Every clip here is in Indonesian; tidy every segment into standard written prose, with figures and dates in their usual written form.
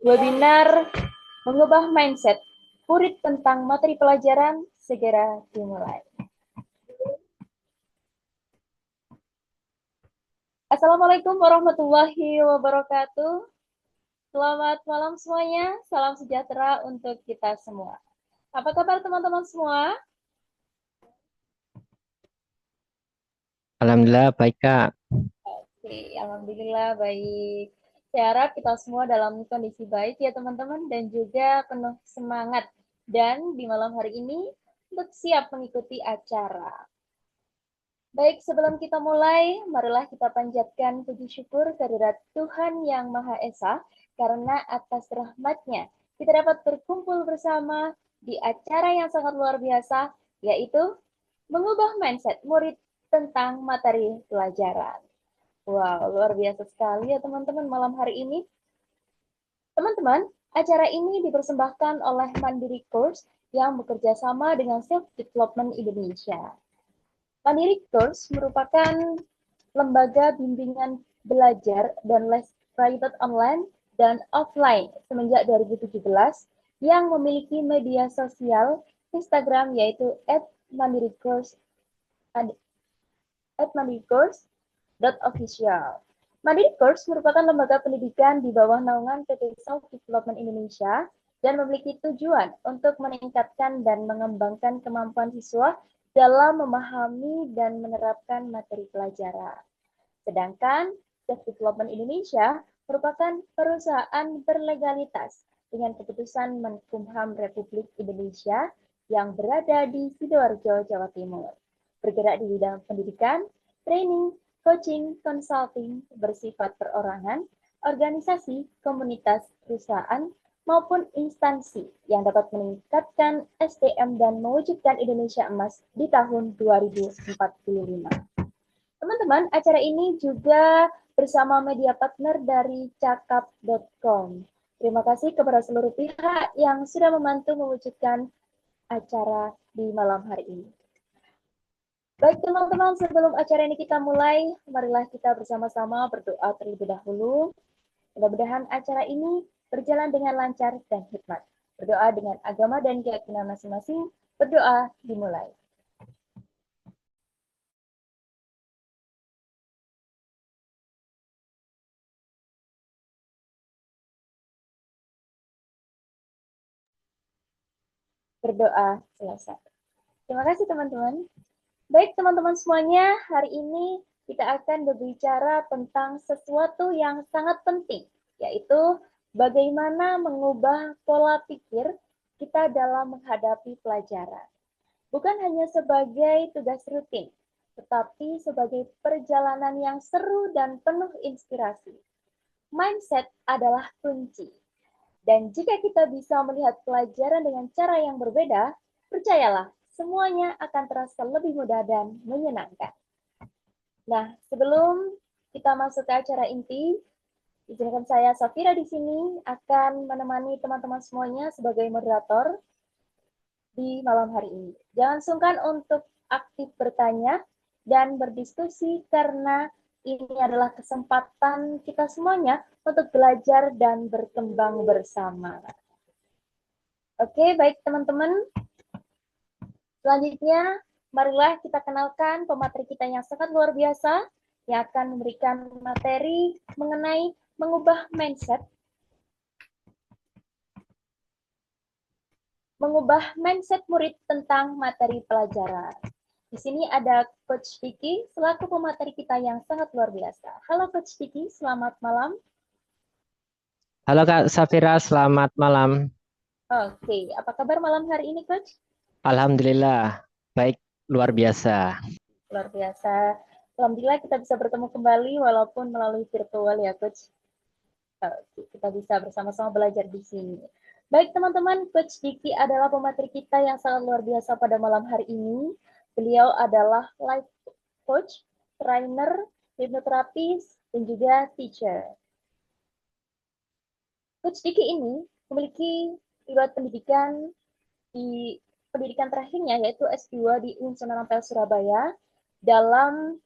Webinar mengubah mindset murid tentang materi pelajaran segera dimulai. Assalamualaikum warahmatullahi wabarakatuh. Selamat malam semuanya, salam sejahtera untuk kita semua. Apa kabar teman-teman semua? Alhamdulillah baik Kak. Oke, alhamdulillah baik. Saya harap kita semua dalam kondisi baik ya teman-teman dan juga penuh semangat. Dan di malam hari ini untuk siap mengikuti acara. Baik, sebelum kita mulai, marilah kita panjatkan puji syukur kehadirat Tuhan Yang Maha Esa, karena atas rahmat-Nya kita dapat berkumpul bersama di acara yang sangat luar biasa, yaitu mengubah mindset murid tentang materi pelajaran. Wow, luar biasa sekali ya teman-teman malam hari ini. Teman-teman, acara ini dipersembahkan oleh Mandiri Course yang bekerja sama dengan Self Development Indonesia. Mandiri Course merupakan lembaga bimbingan belajar dan les private online dan offline semenjak 2017 yang memiliki media sosial Instagram yaitu @mandiricourse.official. Mandiri Course merupakan lembaga pendidikan di bawah naungan PT Self Development Indonesia dan memiliki tujuan untuk meningkatkan dan mengembangkan kemampuan siswa dalam memahami dan menerapkan materi pelajaran. Sedangkan Self Development Indonesia merupakan perusahaan berlegalitas dengan keputusan Menkumham Republik Indonesia yang berada di Sidoarjo, Jawa Timur. Bergerak di bidang pendidikan, training, coaching, consulting bersifat perorangan, organisasi, komunitas, perusahaan, maupun instansi yang dapat meningkatkan SDM dan mewujudkan Indonesia emas di tahun 2045. Teman-teman, acara ini juga bersama media partner dari cakap.com. Terima kasih kepada seluruh pihak yang sudah membantu mewujudkan acara di malam hari ini. Baik teman-teman, sebelum acara ini kita mulai, marilah kita bersama-sama berdoa terlebih dahulu. Mudah-mudahan acara ini berjalan dengan lancar dan hikmat. Berdoa dengan agama dan keyakinan masing-masing. Berdoa dimulai. Berdoa selesai. Terima kasih teman-teman. Baik teman-teman semuanya, hari ini kita akan berbicara tentang sesuatu yang sangat penting, yaitu bagaimana mengubah pola pikir kita dalam menghadapi pelajaran. Bukan hanya sebagai tugas rutin, tetapi sebagai perjalanan yang seru dan penuh inspirasi. Mindset adalah kunci. Dan jika kita bisa melihat pelajaran dengan cara yang berbeda, percayalah, semuanya akan terasa lebih mudah dan menyenangkan. Nah, sebelum kita masuk ke acara inti, izinkan saya Safira di sini akan menemani teman-teman semuanya sebagai moderator di malam hari ini. Jangan sungkan untuk aktif bertanya dan berdiskusi karena ini adalah kesempatan kita semuanya untuk belajar dan berkembang bersama. Oke, baik teman-teman. Selanjutnya, marilah kita kenalkan pemateri kita yang sangat luar biasa yang akan memberikan materi mengenai mengubah mindset murid tentang materi pelajaran. Di sini ada Coach Diki selaku pemateri kita yang sangat luar biasa. Halo Coach Diki, selamat malam. Halo Kak Safira, selamat malam. Oke, apa kabar malam hari ini Coach? Alhamdulillah baik, luar biasa. Luar biasa. Alhamdulillah kita bisa bertemu kembali walaupun melalui virtual ya Coach. Kita bisa bersama-sama belajar di sini. Baik teman-teman, Coach Diki adalah pemateri kita yang sangat luar biasa pada malam hari ini. Beliau adalah life coach, trainer, hipnoterapis, dan juga teacher. Coach Diki ini memiliki riwayat pendidikan di pendidikan terakhirnya yaitu S2 di Universitas Ampel Surabaya dalam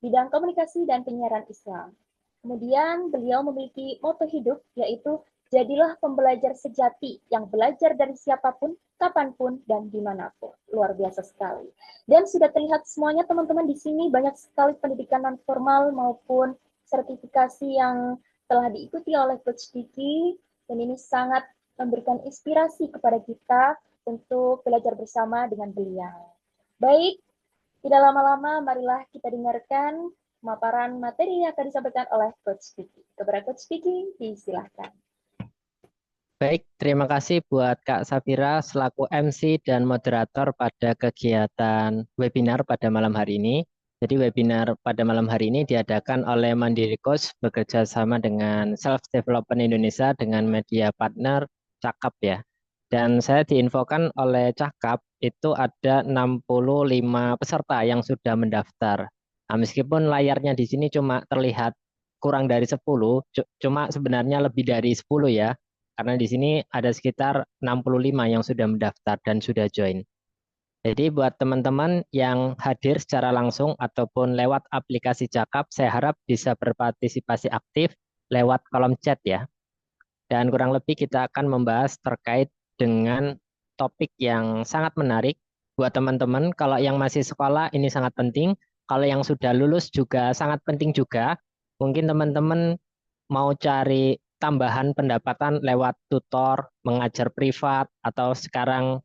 bidang komunikasi dan penyiaran Islam. Kemudian beliau memiliki moto hidup yaitu Jadilah pembelajar sejati yang belajar dari siapapun, kapanpun, dan dimanapun. Luar biasa sekali. Dan sudah terlihat semuanya teman-teman di sini banyak sekali pendidikan non formal maupun sertifikasi yang telah diikuti oleh Coach Diki, dan ini sangat memberikan inspirasi kepada kita untuk belajar bersama dengan beliau. Baik, tidak lama-lama, marilah kita dengarkan pemaparan materi yang akan disampaikan oleh Coach Diki. Kepada Coach Diki, disilahkan. Baik, terima kasih buat Kak Safira selaku MC dan moderator pada kegiatan webinar pada malam hari ini. Jadi webinar pada malam hari ini diadakan oleh Mandiri Coach bekerja sama dengan Self Development Indonesia dengan media partner Cakap ya. Dan saya diinfokan oleh Cakap itu ada 65 peserta yang sudah mendaftar. Nah, meskipun layarnya di sini cuma terlihat kurang dari 10, cuma sebenarnya lebih dari 10 ya. Karena di sini ada sekitar 65 yang sudah mendaftar dan sudah join. Jadi buat teman-teman yang hadir secara langsung ataupun lewat aplikasi Cakap, saya harap bisa berpartisipasi aktif lewat kolom chat ya. Dan kurang lebih kita akan membahas terkait dengan topik yang sangat menarik buat teman-teman. Kalau yang masih sekolah ini sangat penting. Kalau yang sudah lulus juga sangat penting juga. Mungkin teman-teman mau cari tambahan pendapatan lewat tutor, mengajar privat, atau sekarang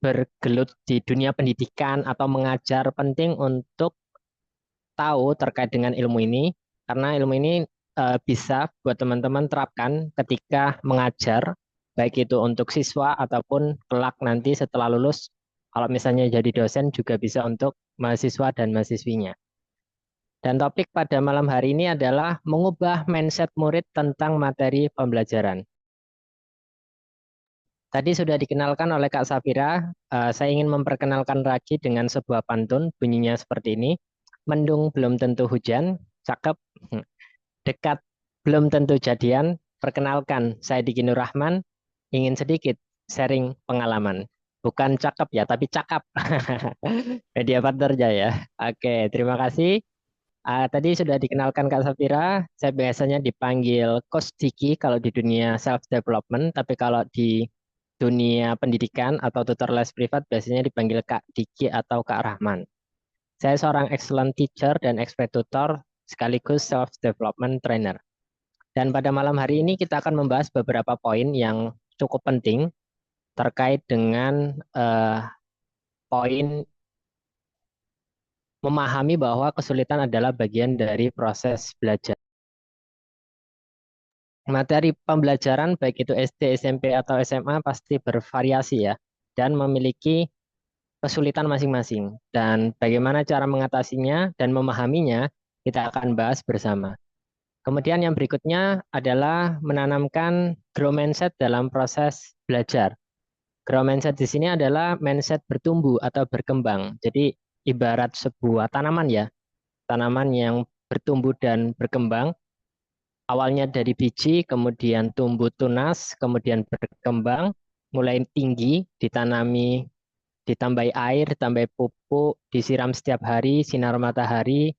bergelut di dunia pendidikan atau mengajar, penting untuk tahu terkait dengan ilmu ini, karena ilmu ini bisa buat teman-teman terapkan ketika mengajar, baik itu untuk siswa ataupun kelak nanti setelah lulus, kalau misalnya jadi dosen juga bisa untuk mahasiswa dan mahasiswinya. Dan topik pada malam hari ini adalah mengubah mindset murid tentang materi pembelajaran. Tadi sudah dikenalkan oleh Kak Safira, saya ingin memperkenalkan lagi dengan sebuah pantun, bunyinya seperti ini. Mendung belum tentu hujan, cakep, dekat belum tentu jadian. Perkenalkan, saya Diki Nur Rahman, ingin sedikit sharing pengalaman. Bukan cakep ya, tapi cakap. Media partner ya. Oke, terima kasih. Tadi sudah dikenalkan Kak Safira, saya biasanya dipanggil Coach Diki kalau di dunia self development, tapi kalau di dunia pendidikan atau tutor les privat biasanya dipanggil Kak Diki atau Kak Rahman. Saya seorang excellent teacher dan expert tutor sekaligus self development trainer. Dan pada malam hari ini kita akan membahas beberapa poin yang cukup penting terkait dengan poin memahami bahwa kesulitan adalah bagian dari proses belajar. Materi pembelajaran baik itu SD, SMP, atau SMA pasti bervariasi ya, dan memiliki kesulitan masing-masing. Dan bagaimana cara mengatasinya dan memahaminya, kita akan bahas bersama. Kemudian yang berikutnya adalah menanamkan growth mindset dalam proses belajar. Growth mindset di sini adalah mindset bertumbuh atau berkembang. Jadi ibarat sebuah tanaman ya, tanaman yang bertumbuh dan berkembang. Awalnya dari biji, kemudian tumbuh tunas, kemudian berkembang, mulai tinggi, ditanami, ditambahi air, ditambahi pupuk, disiram setiap hari, sinar matahari,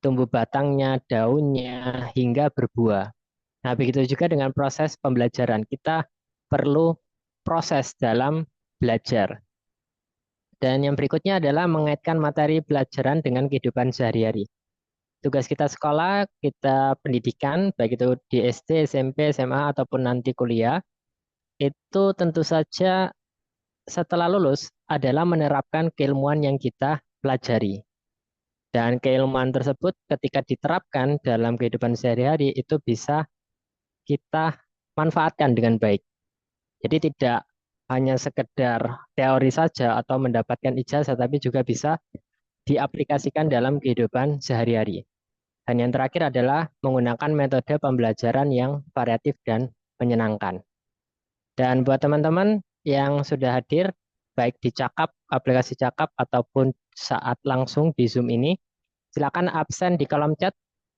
tumbuh batangnya, daunnya, hingga berbuah. Nah, begitu juga dengan proses pembelajaran. Kita perlu proses dalam belajar. Dan yang berikutnya adalah mengaitkan materi pelajaran dengan kehidupan sehari-hari. Tugas kita sekolah, kita pendidikan, baik itu di SD, SMP, SMA, ataupun nanti kuliah, itu tentu saja setelah lulus adalah menerapkan keilmuan yang kita pelajari. Dan keilmuan tersebut ketika diterapkan dalam kehidupan sehari-hari itu bisa kita manfaatkan dengan baik. Jadi tidak hanya sekedar teori saja atau mendapatkan ijazah, tapi juga bisa diaplikasikan dalam kehidupan sehari-hari. Dan yang terakhir adalah menggunakan metode pembelajaran yang variatif dan menyenangkan. Dan buat teman-teman yang sudah hadir, baik di Cakap, aplikasi Cakap, ataupun saat langsung di Zoom ini, silakan absen di kolom chat.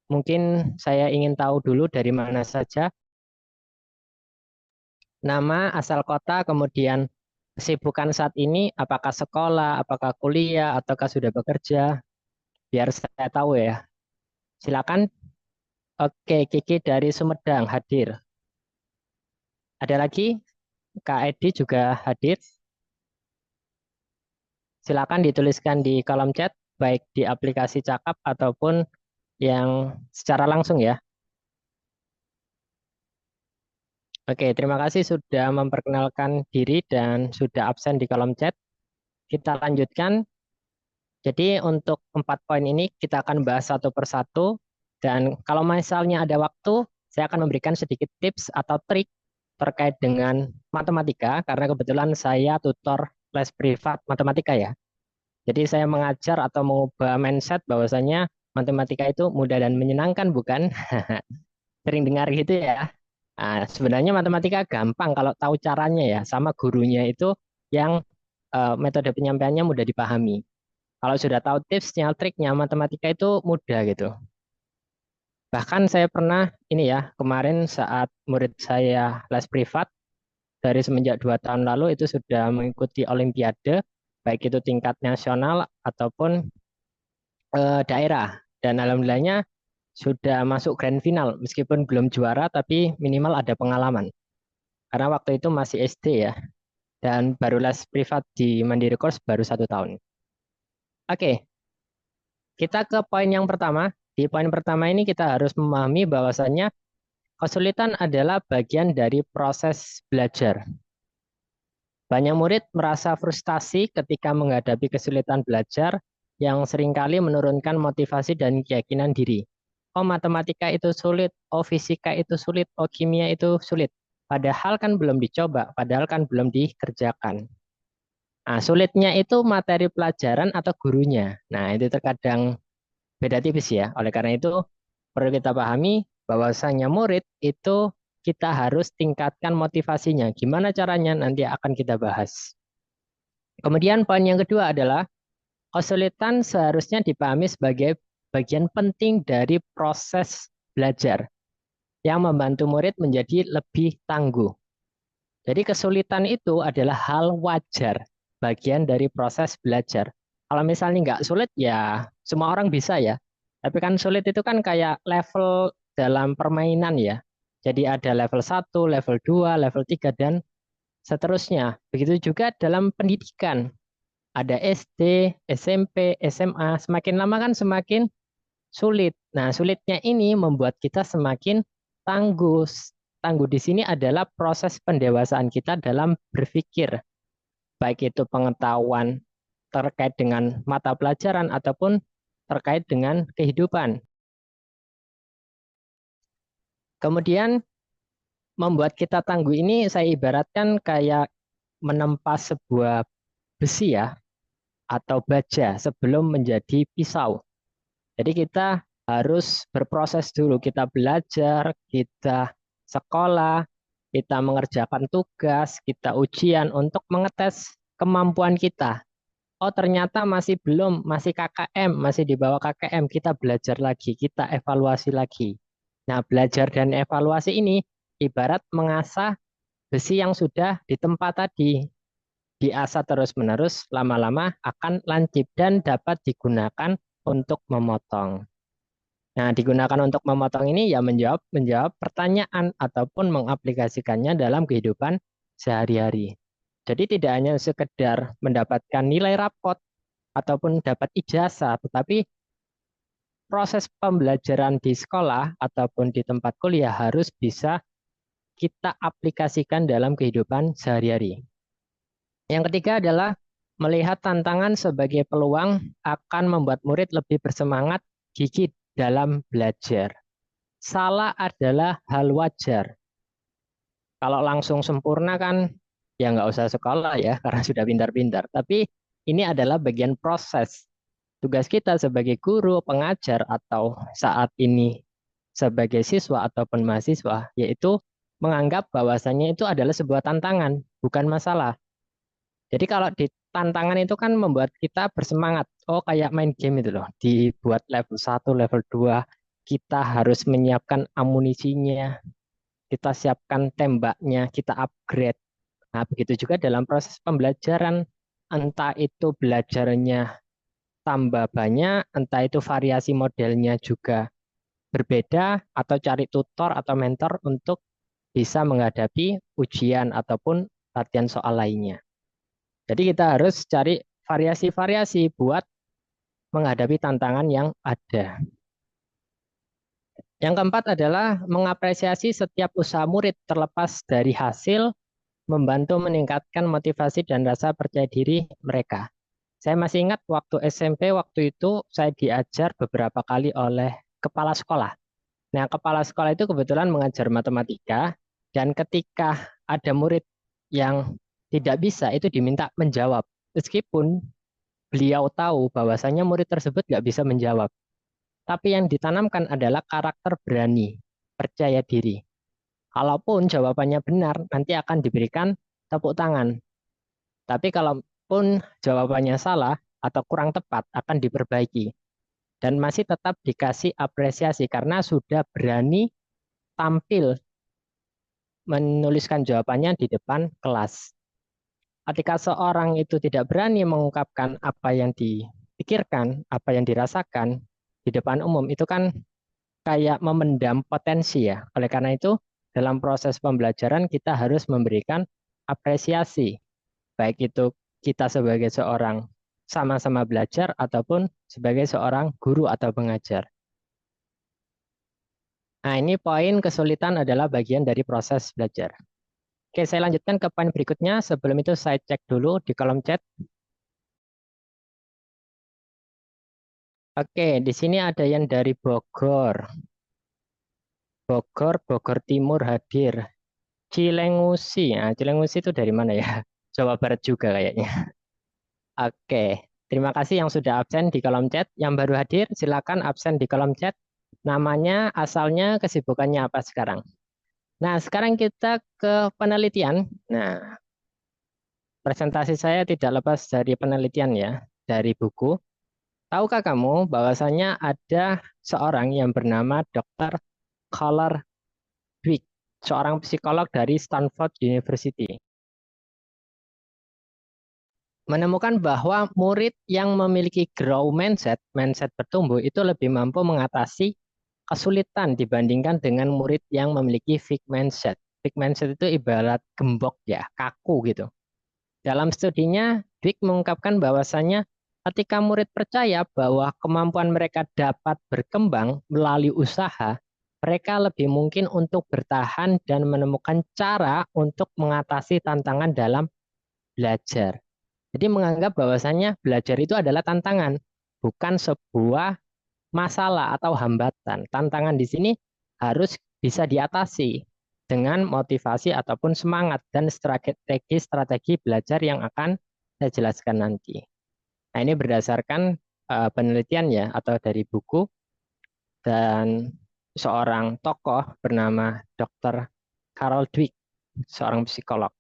Mungkin saya ingin tahu dulu dari mana saja, nama, asal kota, kemudian kesibukan saat ini, apakah sekolah, apakah kuliah, ataukah sudah bekerja, biar saya tahu ya. Silakan. Oke, Kiki dari Sumedang hadir. Ada lagi? Kak Edi juga hadir. Silakan dituliskan di kolom chat, baik di aplikasi Cakap ataupun yang secara langsung ya. Oke, terima kasih sudah memperkenalkan diri dan sudah absen di kolom chat. Kita lanjutkan. Jadi untuk 4 poin ini kita akan bahas satu persatu. Dan kalau misalnya ada waktu, saya akan memberikan sedikit tips atau trik terkait dengan matematika, karena kebetulan saya tutor les privat matematika ya. Jadi saya mengajar atau mengubah mindset bahwasanya matematika itu mudah dan menyenangkan, bukan? Sering dengar gitu ya. Nah, sebenarnya matematika gampang kalau tahu caranya ya, sama gurunya itu yang metode penyampaiannya mudah dipahami. Kalau sudah tahu tipsnya, triknya, matematika itu mudah gitu. Bahkan saya pernah ini ya, kemarin saat murid saya les privat, dari semenjak 2 tahun lalu itu sudah mengikuti Olimpiade, baik itu tingkat nasional ataupun daerah. Dan alhamdulillahnya sudah masuk grand final, meskipun belum juara, tapi minimal ada pengalaman. Karena waktu itu masih SD ya, dan baru les privat di Mandiri Course baru 1 tahun. Oke, kita ke poin yang pertama. Di poin pertama ini kita harus memahami bahwasannya kesulitan adalah bagian dari proses belajar. Banyak murid merasa frustasi ketika menghadapi kesulitan belajar yang seringkali menurunkan motivasi dan keyakinan diri. Oh, matematika itu sulit, oh fisika itu sulit, oh kimia itu sulit. Padahal kan belum dicoba, padahal kan belum dikerjakan. Nah, sulitnya itu materi pelajaran atau gurunya. Nah, itu terkadang beda tipis ya. Oleh karena itu, perlu kita pahami bahwasanya murid itu kita harus tingkatkan motivasinya. Gimana caranya? Nanti akan kita bahas. Kemudian poin yang kedua adalah kesulitan seharusnya dipahami sebagai bagian penting dari proses belajar yang membantu murid menjadi lebih tangguh. Jadi kesulitan itu adalah hal wajar, bagian dari proses belajar. Kalau misalnya nggak sulit, ya semua orang bisa ya. Tapi kan sulit itu kan kayak level dalam permainan ya. Jadi ada level 1, level 2, level 3, dan seterusnya. Begitu juga dalam pendidikan. Ada SD, SMP, SMA. Semakin lama kan semakin sulit. Nah, sulitnya ini membuat kita semakin tangguh. Tangguh di sini adalah proses pendewasaan kita dalam berpikir, baik itu pengetahuan terkait dengan mata pelajaran ataupun terkait dengan kehidupan. Kemudian membuat kita tangguh ini saya ibaratkan kayak menempa sebuah besi ya, atau baja sebelum menjadi pisau. Jadi kita harus berproses dulu. Kita belajar, kita sekolah, kita mengerjakan tugas, kita ujian untuk mengetes kemampuan kita. Oh, ternyata masih belum, masih KKM, masih di bawah KKM. Kita belajar lagi, kita evaluasi lagi. Nah, belajar dan evaluasi ini ibarat mengasah besi yang sudah ditempa tadi. Diasah terus-menerus, lama-lama akan lancip dan dapat digunakan untuk memotong. Nah, digunakan untuk memotong ini ya menjawab menjawab pertanyaan ataupun mengaplikasikannya dalam kehidupan sehari-hari. Jadi tidak hanya sekedar mendapatkan nilai rapot ataupun dapat ijazah, tetapi proses pembelajaran di sekolah ataupun di tempat kuliah harus bisa kita aplikasikan dalam kehidupan sehari-hari. Yang ketiga adalah melihat tantangan sebagai peluang akan membuat murid lebih bersemangat, gigih dalam belajar. Salah adalah hal wajar. Kalau langsung sempurna kan ya nggak usah sekolah ya karena sudah pintar-pintar. Tapi ini adalah bagian proses. Tugas kita sebagai guru, pengajar, atau saat ini sebagai siswa ataupun mahasiswa, yaitu menganggap bahwasannya itu adalah sebuah tantangan, bukan masalah. Jadi kalau di tantangan itu kan membuat kita bersemangat. Oh, kayak main game itu loh. Dibuat level 1, level 2, kita harus menyiapkan amunisinya, kita siapkan tembaknya, kita upgrade. Nah, begitu juga dalam proses pembelajaran. Entah itu belajarnya tambah banyak, entah itu variasi modelnya juga berbeda, atau cari tutor atau mentor untuk bisa menghadapi ujian ataupun latihan soal lainnya. Jadi kita harus cari variasi-variasi buat menghadapi tantangan yang ada. Yang keempat adalah mengapresiasi setiap usaha murid terlepas dari hasil, membantu meningkatkan motivasi dan rasa percaya diri mereka. Saya masih ingat waktu SMP, waktu itu saya diajar beberapa kali oleh kepala sekolah. Nah, kepala sekolah itu kebetulan mengajar matematika, dan ketika ada murid yang tidak bisa, itu diminta menjawab. Meskipun beliau tahu bahwasanya murid tersebut nggak bisa menjawab. Tapi yang ditanamkan adalah karakter berani, percaya diri. Kalaupun jawabannya benar, nanti akan diberikan tepuk tangan. Tapi kalaupun jawabannya salah atau kurang tepat, akan diperbaiki. Dan masih tetap dikasih apresiasi karena sudah berani tampil menuliskan jawabannya di depan kelas. Ketika seorang itu tidak berani mengungkapkan apa yang dipikirkan, apa yang dirasakan di depan umum, itu kan kayak memendam potensi ya. Oleh karena itu, dalam proses pembelajaran kita harus memberikan apresiasi, baik itu kita sebagai seorang sama-sama belajar ataupun sebagai seorang guru atau pengajar. Nah, ini poin kesulitan adalah bagian dari proses belajar. Oke, saya lanjutkan ke poin berikutnya. Sebelum itu saya cek dulu di kolom chat. Oke, di sini ada yang dari Bogor. Bogor Timur hadir. Cilengusi. Nah, Cilengusi itu dari mana ya? Jawa Barat juga kayaknya. Oke, terima kasih yang sudah absen di kolom chat. Yang baru hadir, silakan absen di kolom chat. Namanya, asalnya, kesibukannya apa sekarang. Nah, sekarang kita ke penelitian. Nah, presentasi saya tidak lepas dari penelitian ya, dari buku. Tahukah kamu bahwasanya ada seorang yang bernama Dr. Collar Dweck, seorang psikolog dari Stanford University, menemukan bahwa murid yang memiliki grow mindset, mindset bertumbuh, itu lebih mampu mengatasi kesulitan dibandingkan dengan murid yang memiliki fixed mindset. Fixed mindset itu ibarat gembok ya, kaku gitu. Dalam studinya, Dweck mengungkapkan bahwasannya ketika murid percaya bahwa kemampuan mereka dapat berkembang melalui usaha, mereka lebih mungkin untuk bertahan dan menemukan cara untuk mengatasi tantangan dalam belajar. Jadi menganggap bahwasannya belajar itu adalah tantangan, bukan sebuah masalah atau hambatan. Tantangan di sini harus bisa diatasi dengan motivasi ataupun semangat dan strategi-strategi belajar yang akan saya jelaskan nanti. Nah, ini berdasarkan penelitian ya atau dari buku dan seorang tokoh bernama Dr. Carol Dweck, seorang psikolog.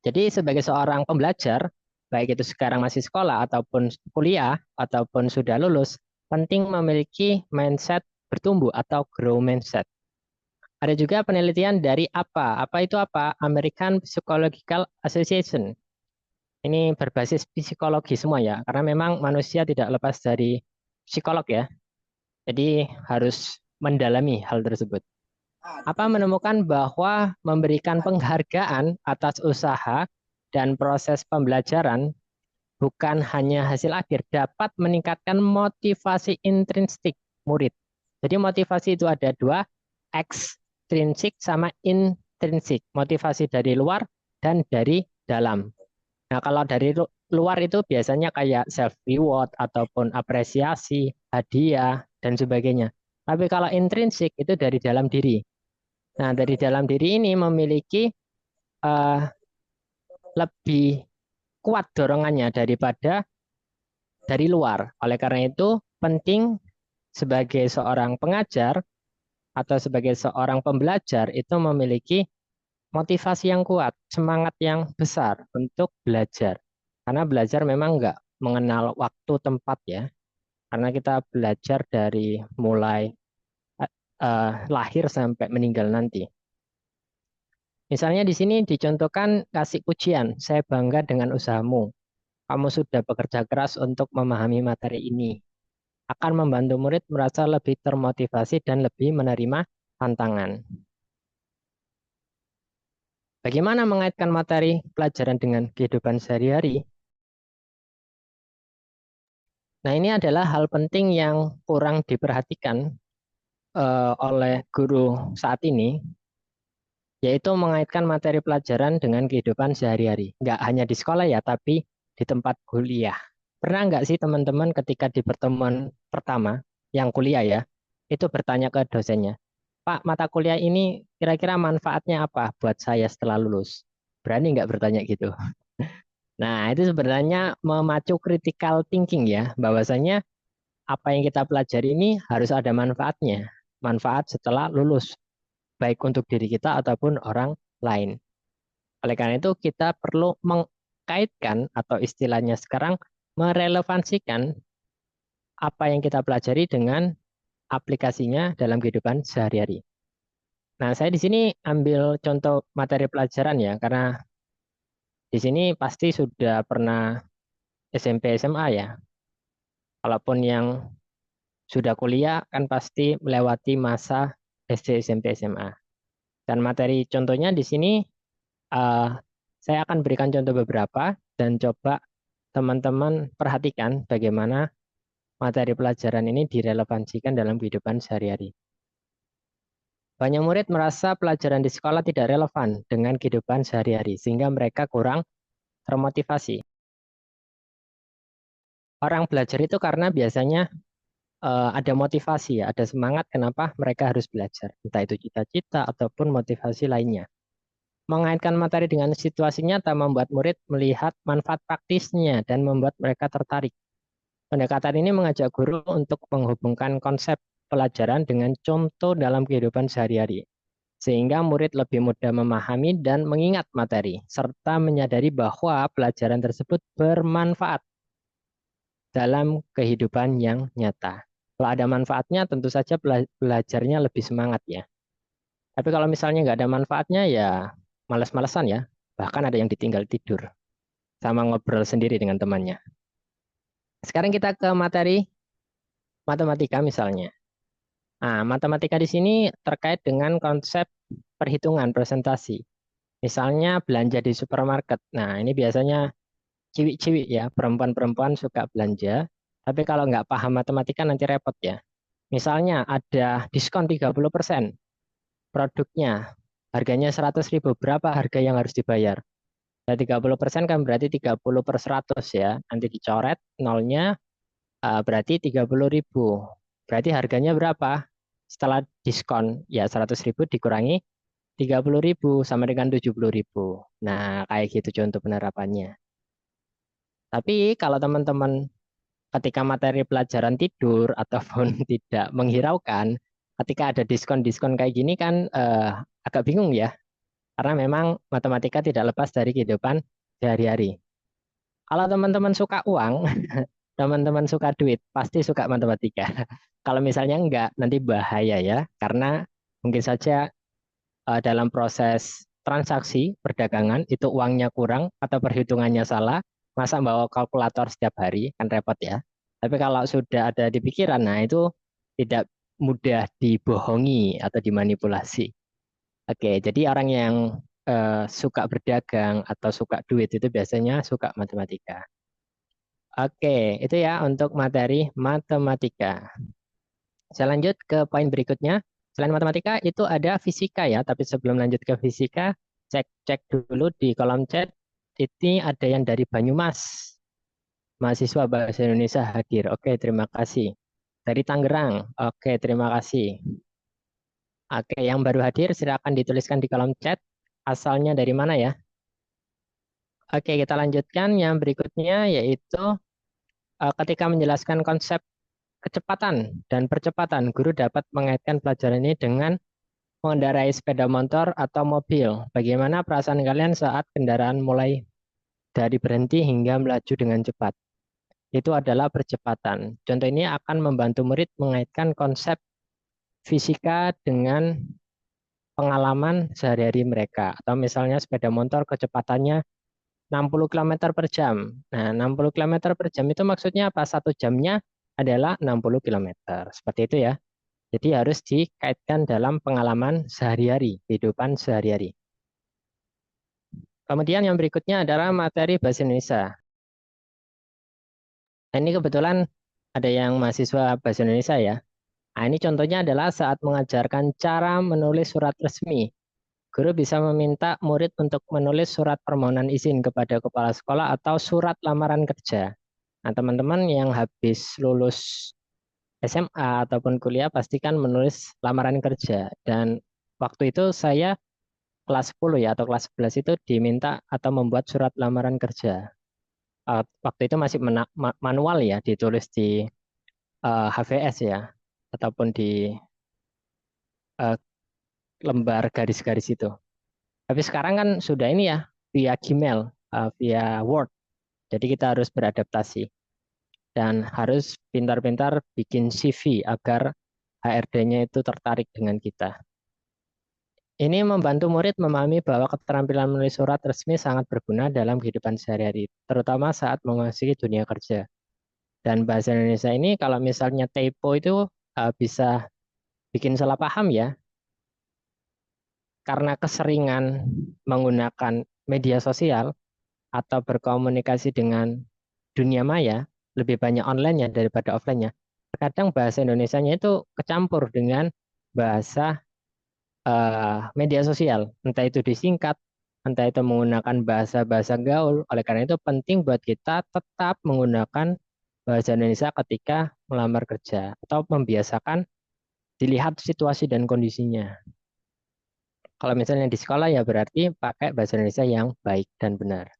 Jadi sebagai seorang pembelajar, baik itu sekarang masih sekolah ataupun kuliah ataupun sudah lulus, penting memiliki mindset bertumbuh atau grow mindset. Ada juga penelitian dari APA. APA itu apa? American Psychological Association. Ini berbasis psikologi semua ya, karena memang manusia tidak lepas dari psikolog ya. Jadi harus mendalami hal tersebut. APA menemukan bahwa memberikan penghargaan atas usaha dan proses pembelajaran bukan hanya hasil akhir, dapat meningkatkan motivasi intrinsik murid. Jadi motivasi itu ada dua, ekstrinsik sama intrinsik. Motivasi dari luar dan dari dalam. Nah, kalau dari luar itu biasanya kayak self reward ataupun apresiasi, hadiah, dan sebagainya. Tapi kalau intrinsik itu dari dalam diri. Nah, dari dalam diri ini memiliki uh, lebih kuat dorongannya daripada dari luar. Oleh karena itu, penting sebagai seorang pengajar atau sebagai seorang pembelajar itu memiliki motivasi yang kuat, semangat yang besar untuk belajar. Karena belajar memang nggak mengenal waktu tempat ya. Karena kita belajar dari mulai lahir sampai meninggal nanti. Misalnya di sini dicontohkan kasih pujian, saya bangga dengan usahamu. Kamu sudah bekerja keras untuk memahami materi ini. Akan membantu murid merasa lebih termotivasi dan lebih menerima tantangan. Bagaimana mengaitkan materi pelajaran dengan kehidupan sehari-hari? Nah, ini adalah hal penting yang kurang diperhatikan oleh guru saat ini, yaitu mengaitkan materi pelajaran dengan kehidupan sehari-hari. Nggak hanya di sekolah ya, tapi di tempat kuliah. Pernah nggak sih teman-teman ketika di pertemuan pertama, yang kuliah ya, itu bertanya ke dosennya, Pak, mata kuliah ini kira-kira manfaatnya apa buat saya setelah lulus? Berani nggak bertanya gitu? Nah, itu sebenarnya memacu critical thinking ya, bahwasanya apa yang kita pelajari ini harus ada manfaatnya. Manfaat setelah lulus, baik untuk diri kita ataupun orang lain. Oleh karena itu, kita perlu mengkaitkan atau istilahnya sekarang merelevansikan apa yang kita pelajari dengan aplikasinya dalam kehidupan sehari-hari. Nah, saya di sini ambil contoh materi pelajaran ya, karena di sini pasti sudah pernah SMP SMA ya. Kalaupun yang sudah kuliah kan pasti melewati masa SD SMP SMA. Dan materi contohnya di sini eh, saya akan berikan contoh beberapa dan coba teman-teman perhatikan bagaimana materi pelajaran ini direlevansikan dalam kehidupan sehari-hari. Banyak murid merasa pelajaran di sekolah tidak relevan dengan kehidupan sehari-hari, sehingga mereka kurang termotivasi. Orang belajar itu karena biasanya ada motivasi, ya, ada semangat kenapa mereka harus belajar, entah itu cita-cita ataupun motivasi lainnya. Mengaitkan materi dengan situasi nyata membuat murid melihat manfaat praktisnya dan membuat mereka tertarik. Pendekatan ini mengajak guru untuk menghubungkan konsep pelajaran dengan contoh dalam kehidupan sehari-hari, sehingga murid lebih mudah memahami dan mengingat materi, serta menyadari bahwa pelajaran tersebut bermanfaat dalam kehidupan yang nyata. Kalau ada manfaatnya, tentu saja belajarnya lebih semangat ya. Tapi kalau misalnya nggak ada manfaatnya, ya males-malesan ya. Bahkan ada yang ditinggal tidur, sama ngobrol sendiri dengan temannya. Sekarang kita ke materi matematika misalnya. Nah, matematika di sini terkait dengan konsep perhitungan presentasi. Misalnya belanja di supermarket. Nah, ini biasanya ciwi-ciwi ya, perempuan-perempuan suka belanja. Tapi kalau nggak paham matematika nanti repot ya. Misalnya ada diskon 30% produknya, harganya 100.000, berapa harga yang harus dibayar? Nah, 30% kan berarti 30 per 100 ya. Nanti dicoret nolnya, berarti 30.000. Berarti harganya berapa? Setelah diskon, ya 100.000 dikurangi 30.000 sama dengan 70.000. Nah, kayak gitu contoh penerapannya. Tapi kalau teman-teman ketika materi pelajaran tidur ataupun tidak menghiraukan, ketika ada diskon-diskon kayak gini kan agak bingung ya, karena memang matematika tidak lepas dari kehidupan sehari-hari. Kalau teman-teman suka uang, teman-teman suka duit, pasti suka matematika. Kalau misalnya enggak, nanti bahaya ya, karena mungkin saja dalam proses transaksi perdagangan itu uangnya kurang atau perhitungannya salah, masa bawa kalkulator setiap hari kan repot ya. Tapi kalau sudah ada di pikiran, nah itu tidak mudah dibohongi atau dimanipulasi. Oke, jadi orang yang suka berdagang atau suka duit itu biasanya suka matematika. Oke, itu ya untuk materi matematika. Saya lanjut ke poin berikutnya. Selain matematika itu ada fisika ya, tapi sebelum lanjut ke fisika, cek-cek dulu di kolom chat. Ini ada yang dari Banyumas. Mahasiswa Bahasa Indonesia hadir. Oke, terima kasih. Dari Tangerang. Oke, terima kasih. Oke, yang baru hadir silakan dituliskan di kolom chat. Asalnya dari mana ya? Oke, kita lanjutkan. Yang berikutnya yaitu ketika menjelaskan konsep kecepatan dan percepatan, guru dapat mengaitkan pelajaran ini dengan mengendarai sepeda motor atau mobil. Bagaimana perasaan kalian saat kendaraan mulai dari berhenti hingga melaju dengan cepat? Itu adalah percepatan. Contoh ini akan membantu murid mengaitkan konsep fisika dengan pengalaman sehari-hari mereka. Atau misalnya sepeda motor kecepatannya 60 km per jam. Nah, 60 km per jam itu maksudnya apa? Satu jamnya adalah 60 km. Seperti itu ya. Jadi harus dikaitkan dalam pengalaman sehari-hari, kehidupan sehari-hari. Kemudian yang berikutnya adalah materi bahasa Indonesia. Nah, ini kebetulan ada yang mahasiswa bahasa Indonesia ya. Nah, ini contohnya adalah saat mengajarkan cara menulis surat resmi. Guru bisa meminta murid untuk menulis surat permohonan izin kepada kepala sekolah atau surat lamaran kerja. Nah, teman-teman yang habis lulus SMA ataupun kuliah pastikan menulis lamaran kerja. Dan waktu itu saya kelas 10 ya atau kelas 11 itu diminta atau membuat surat lamaran kerja. Waktu itu masih manual ya, ditulis di HVS ya, ataupun di eh, lembar garis-garis itu. Tapi sekarang kan sudah ini ya, via Gmail, via Word. Jadi kita harus beradaptasi dan harus pintar-pintar bikin CV agar HRD-nya itu tertarik dengan kita. Ini membantu murid memahami bahwa keterampilan menulis surat resmi sangat berguna dalam kehidupan sehari-hari, terutama saat memasuki dunia kerja. Dan bahasa Indonesia ini kalau misalnya typo itu bisa bikin salah paham ya, karena keseringan menggunakan media sosial atau berkomunikasi dengan dunia maya, lebih banyak online-nya daripada offline-nya. Terkadang bahasa Indonesianya itu kecampur dengan bahasa media sosial, entah itu disingkat, entah itu menggunakan bahasa-bahasa gaul. Oleh karena itu penting buat kita tetap menggunakan bahasa Indonesia ketika melamar kerja atau membiasakan dilihat situasi dan kondisinya. Kalau misalnya di sekolah ya berarti pakai bahasa Indonesia yang baik dan benar.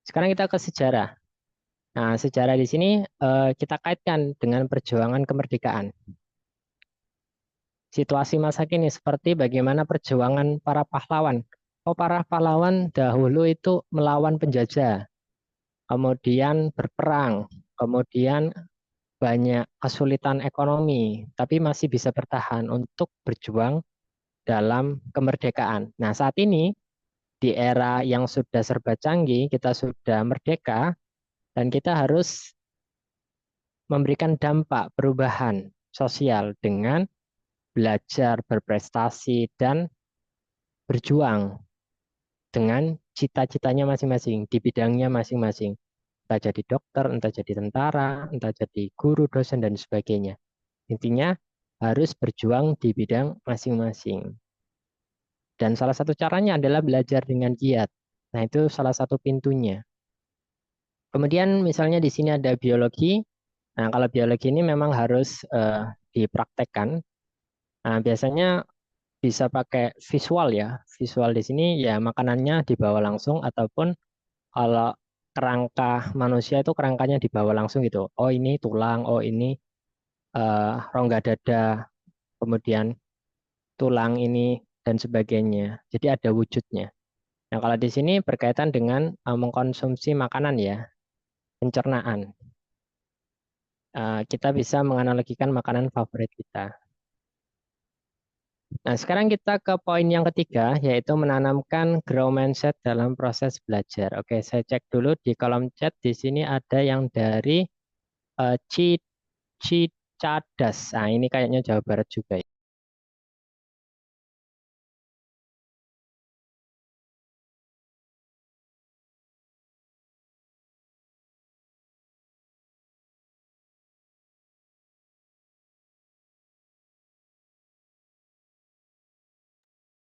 Sekarang kita ke sejarah. Nah, sejarah di sini kita kaitkan dengan perjuangan kemerdekaan. Situasi masa kini seperti bagaimana perjuangan para pahlawan. Oh, para pahlawan dahulu itu melawan penjajah, kemudian berperang, kemudian banyak kesulitan ekonomi, tapi masih bisa bertahan untuk berjuang dalam kemerdekaan. Nah, saat ini di era yang sudah serba canggih, kita sudah merdeka, dan kita harus memberikan dampak perubahan sosial dengan belajar, berprestasi, dan berjuang dengan cita-citanya masing-masing, di bidangnya masing-masing. Entah jadi dokter, entah jadi tentara, entah jadi guru, dosen, dan sebagainya. Intinya harus berjuang di bidang masing-masing. Dan salah satu caranya adalah belajar dengan giat. Nah, itu salah satu pintunya. Kemudian misalnya di sini ada biologi. Nah, kalau biologi ini memang harus dipraktekkan. Nah, biasanya bisa pakai visual ya. Visual di sini ya makanannya dibawa langsung ataupun kalau kerangka manusia itu kerangkanya dibawa langsung gitu. Oh ini tulang, oh ini rongga dada, kemudian tulang ini dan sebagainya. Jadi ada wujudnya. Nah, kalau di sini berkaitan dengan mengkonsumsi makanan ya, pencernaan. Kita bisa menganalogikan makanan favorit kita. Nah, sekarang kita ke poin yang ketiga, yaitu menanamkan grow mindset dalam proses belajar. Oke, saya cek dulu di kolom chat. Di sini ada yang dari Cicadas. Nah, ini kayaknya Jawa Barat juga ya.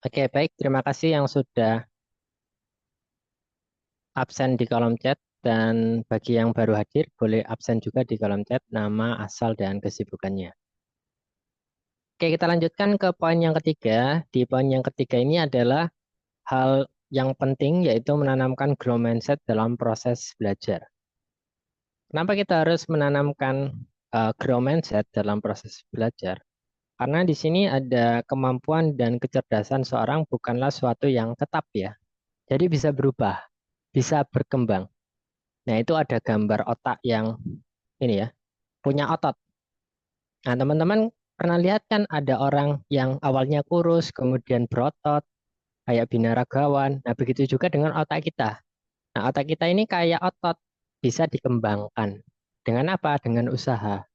Oke, baik. Terima kasih yang sudah absen di kolom chat. Dan bagi yang baru hadir, boleh absen juga di kolom chat nama, asal, dan kesibukannya. Oke, kita lanjutkan ke poin yang ketiga. Di poin yang ketiga ini adalah hal yang penting, yaitu menanamkan growth mindset dalam proses belajar. Kenapa kita harus menanamkan growth mindset dalam proses belajar? Karena di sini ada kemampuan dan kecerdasan seorang bukanlah suatu yang tetap ya. Jadi bisa berubah, bisa berkembang. Nah, itu ada gambar otak yang ini ya, punya otot. Nah, teman-teman pernah lihat kan ada orang yang awalnya kurus, kemudian berotot, kayak binaragawan. Nah, begitu juga dengan otak kita. Nah, otak kita ini kayak otot, bisa dikembangkan. Dengan apa? Dengan usaha,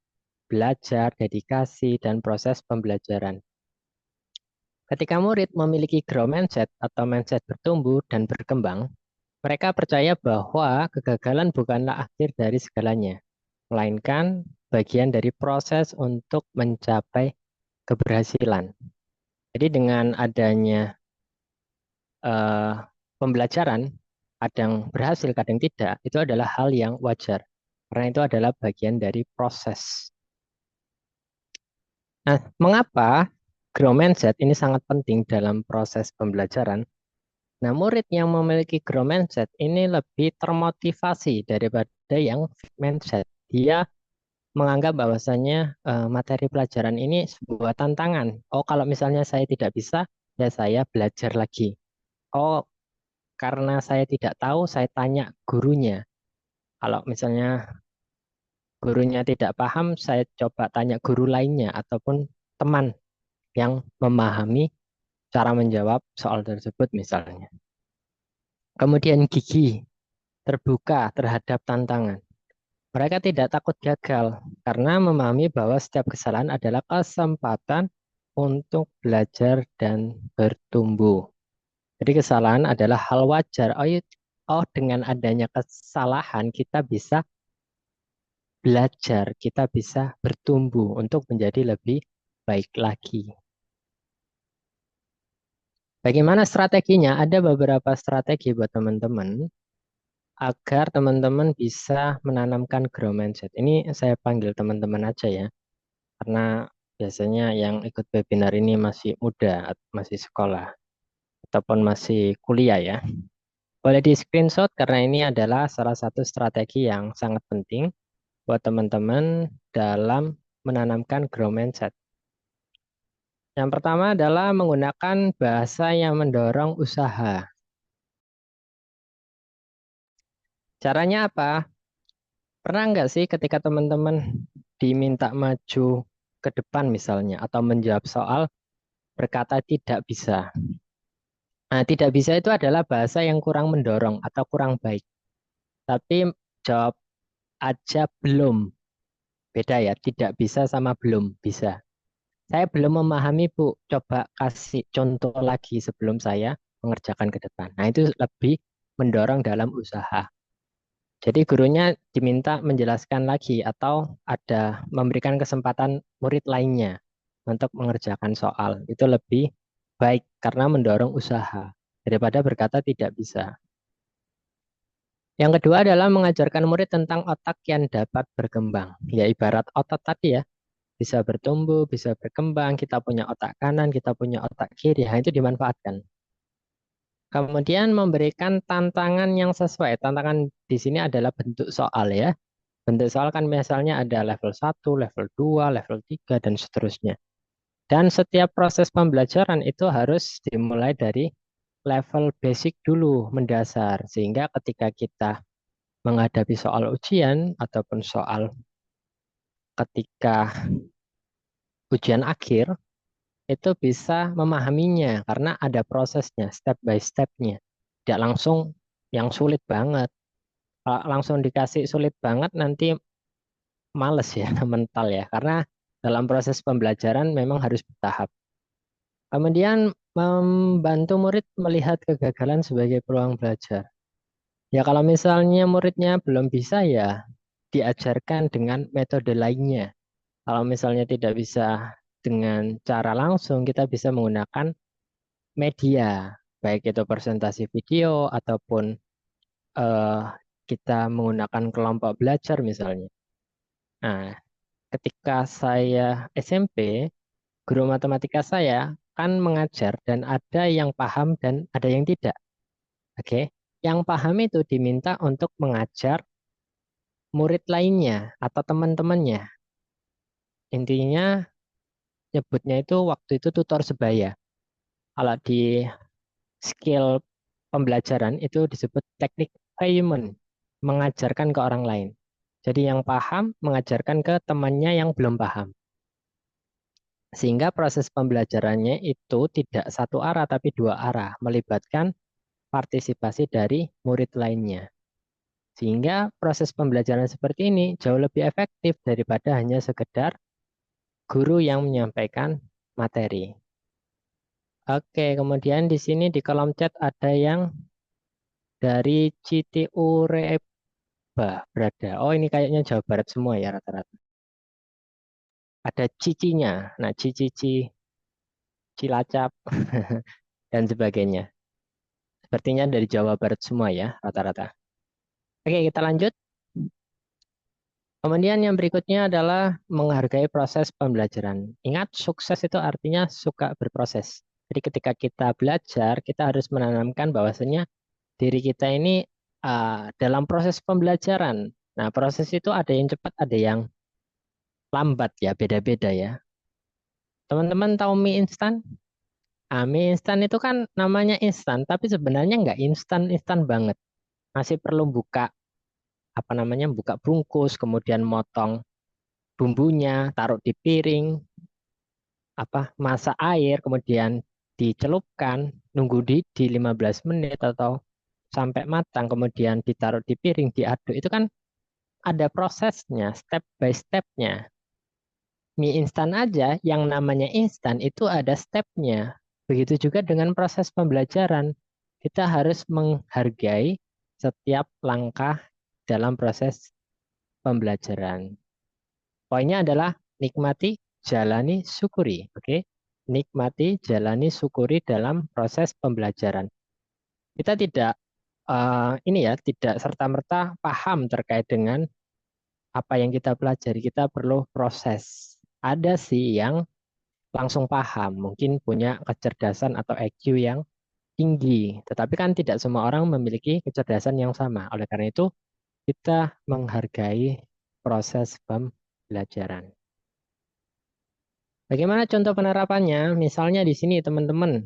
belajar, dedikasi, dan proses pembelajaran. Ketika murid memiliki growth mindset atau mindset bertumbuh dan berkembang, Mereka percaya bahwa kegagalan bukanlah akhir dari segalanya, melainkan bagian dari proses untuk mencapai keberhasilan. Jadi dengan adanya eh, pembelajaran, kadang berhasil, kadang tidak, itu adalah hal yang wajar. Karena itu adalah bagian dari proses. Nah, mengapa grow mindset ini sangat penting dalam proses pembelajaran? Nah, murid yang memiliki grow mindset ini lebih termotivasi daripada yang fixed mindset. Dia menganggap bahwasanya materi pelajaran ini sebuah tantangan. Oh, kalau misalnya saya tidak bisa, ya saya belajar lagi. Oh, karena saya tidak tahu, saya tanya gurunya. Kalau misalnya gurunya tidak paham, saya coba tanya guru lainnya ataupun teman yang memahami cara menjawab soal tersebut misalnya. Kemudian gigih, terbuka terhadap tantangan. Mereka tidak takut gagal karena memahami bahwa setiap kesalahan adalah kesempatan untuk belajar dan bertumbuh. Jadi kesalahan adalah hal wajar. Oh, dengan adanya kesalahan kita bisa belajar, kita bisa bertumbuh untuk menjadi lebih baik lagi. Bagaimana strateginya? Ada beberapa strategi buat teman-teman agar teman-teman bisa menanamkan grow mindset. Ini saya panggil teman-teman aja ya, karena biasanya yang ikut webinar ini masih muda, masih sekolah, ataupun masih kuliah ya. Boleh di screenshot karena ini adalah salah satu strategi yang sangat penting buat teman-teman dalam menanamkan grow mindset. Yang pertama adalah menggunakan bahasa yang mendorong usaha. Caranya apa? Pernah nggak sih ketika teman-teman diminta maju ke depan misalnya, atau menjawab soal berkata tidak bisa. Nah, tidak bisa itu adalah bahasa yang kurang mendorong atau kurang baik. Tapi jawab aja belum. Beda ya, tidak bisa sama belum bisa. Saya belum memahami, Bu. Coba kasih contoh lagi sebelum saya mengerjakan ke depan. Nah, itu lebih mendorong dalam usaha. Jadi gurunya diminta menjelaskan lagi atau ada memberikan kesempatan murid lainnya untuk mengerjakan soal. Itu lebih baik karena mendorong usaha daripada berkata tidak bisa. Yang kedua adalah mengajarkan murid tentang otak yang dapat berkembang. Ya ibarat otot tadi ya, bisa bertumbuh, bisa berkembang. Kita punya otak kanan, kita punya otak kiri. Nah, itu dimanfaatkan. Kemudian memberikan tantangan yang sesuai. Tantangan di sini adalah bentuk soal ya. Bentuk soal kan misalnya ada level 1, level 2, level 3, dan seterusnya. Dan setiap proses pembelajaran itu harus dimulai dari level basic dulu, mendasar. Sehingga ketika kita menghadapi soal ujian ataupun soal ketika ujian akhir, itu bisa memahaminya karena ada prosesnya, step by step-nya. Tidak langsung yang sulit banget. Kalau langsung dikasih sulit banget, nanti males ya, mental ya. Karena dalam proses pembelajaran memang harus bertahap. Kemudian membantu murid melihat kegagalan sebagai peluang belajar. Ya kalau misalnya muridnya belum bisa ya diajarkan dengan metode lainnya. Kalau misalnya tidak bisa dengan cara langsung, kita bisa menggunakan media, baik itu presentasi video ataupun eh, kita menggunakan kelompok belajar misalnya. Nah, ketika saya SMP, guru matematika saya kan mengajar dan ada yang paham dan ada yang tidak. Oke, yang paham itu diminta untuk mengajar murid lainnya atau teman-temannya. Intinya nyebutnya itu waktu itu tutor sebaya. Kalau di skill pembelajaran itu disebut teknik payment, mengajarkan ke orang lain. Jadi yang paham mengajarkan ke temannya yang belum paham. Sehingga proses pembelajarannya itu tidak satu arah tapi dua arah, melibatkan partisipasi dari murid lainnya. Sehingga proses pembelajaran seperti ini jauh lebih efektif daripada hanya sekedar guru yang menyampaikan materi. Oke, kemudian di sini di kolom chat ada yang dari Citiureba berada. Oh, ini kayaknya Jawa Barat semua ya rata-rata. Ada Cicinya. Nah, Cici, Cilacap, dan sebagainya. Sepertinya dari Jawa Barat semua ya rata-rata. Oke, kita lanjut. Kemudian yang berikutnya adalah menghargai proses pembelajaran. Ingat, sukses itu artinya suka berproses. Jadi ketika kita belajar, kita harus menanamkan bahwasanya diri kita ini dalam proses pembelajaran. Nah, proses itu ada yang cepat, ada yang lambat ya, beda-beda ya. Teman-teman tahu mie instan? Mie instan itu kan namanya instan, tapi sebenarnya nggak instan-instan banget. Masih perlu buka, apa namanya, buka bungkus, kemudian motong bumbunya, taruh di piring, masak air, kemudian dicelupkan, nunggu di 15 menit atau sampai matang, kemudian ditaruh di piring, diaduk. Itu kan ada prosesnya, step by stepnya. Mie instan aja, yang namanya instan itu ada stepnya. Begitu juga dengan proses pembelajaran. Kita harus menghargai setiap langkah dalam proses pembelajaran. Poinnya adalah nikmati, jalani, syukuri. Oke, nikmati, jalani, syukuri dalam proses pembelajaran. Kita tidak ini ya, tidak serta-merta paham terkait dengan apa yang kita pelajari. Kita perlu proses. Ada sih yang langsung paham, mungkin punya kecerdasan atau IQ yang tinggi, tetapi kan tidak semua orang memiliki kecerdasan yang sama. Oleh karena itu, kita menghargai proses pembelajaran. Bagaimana contoh penerapannya? Misalnya di sini teman-teman,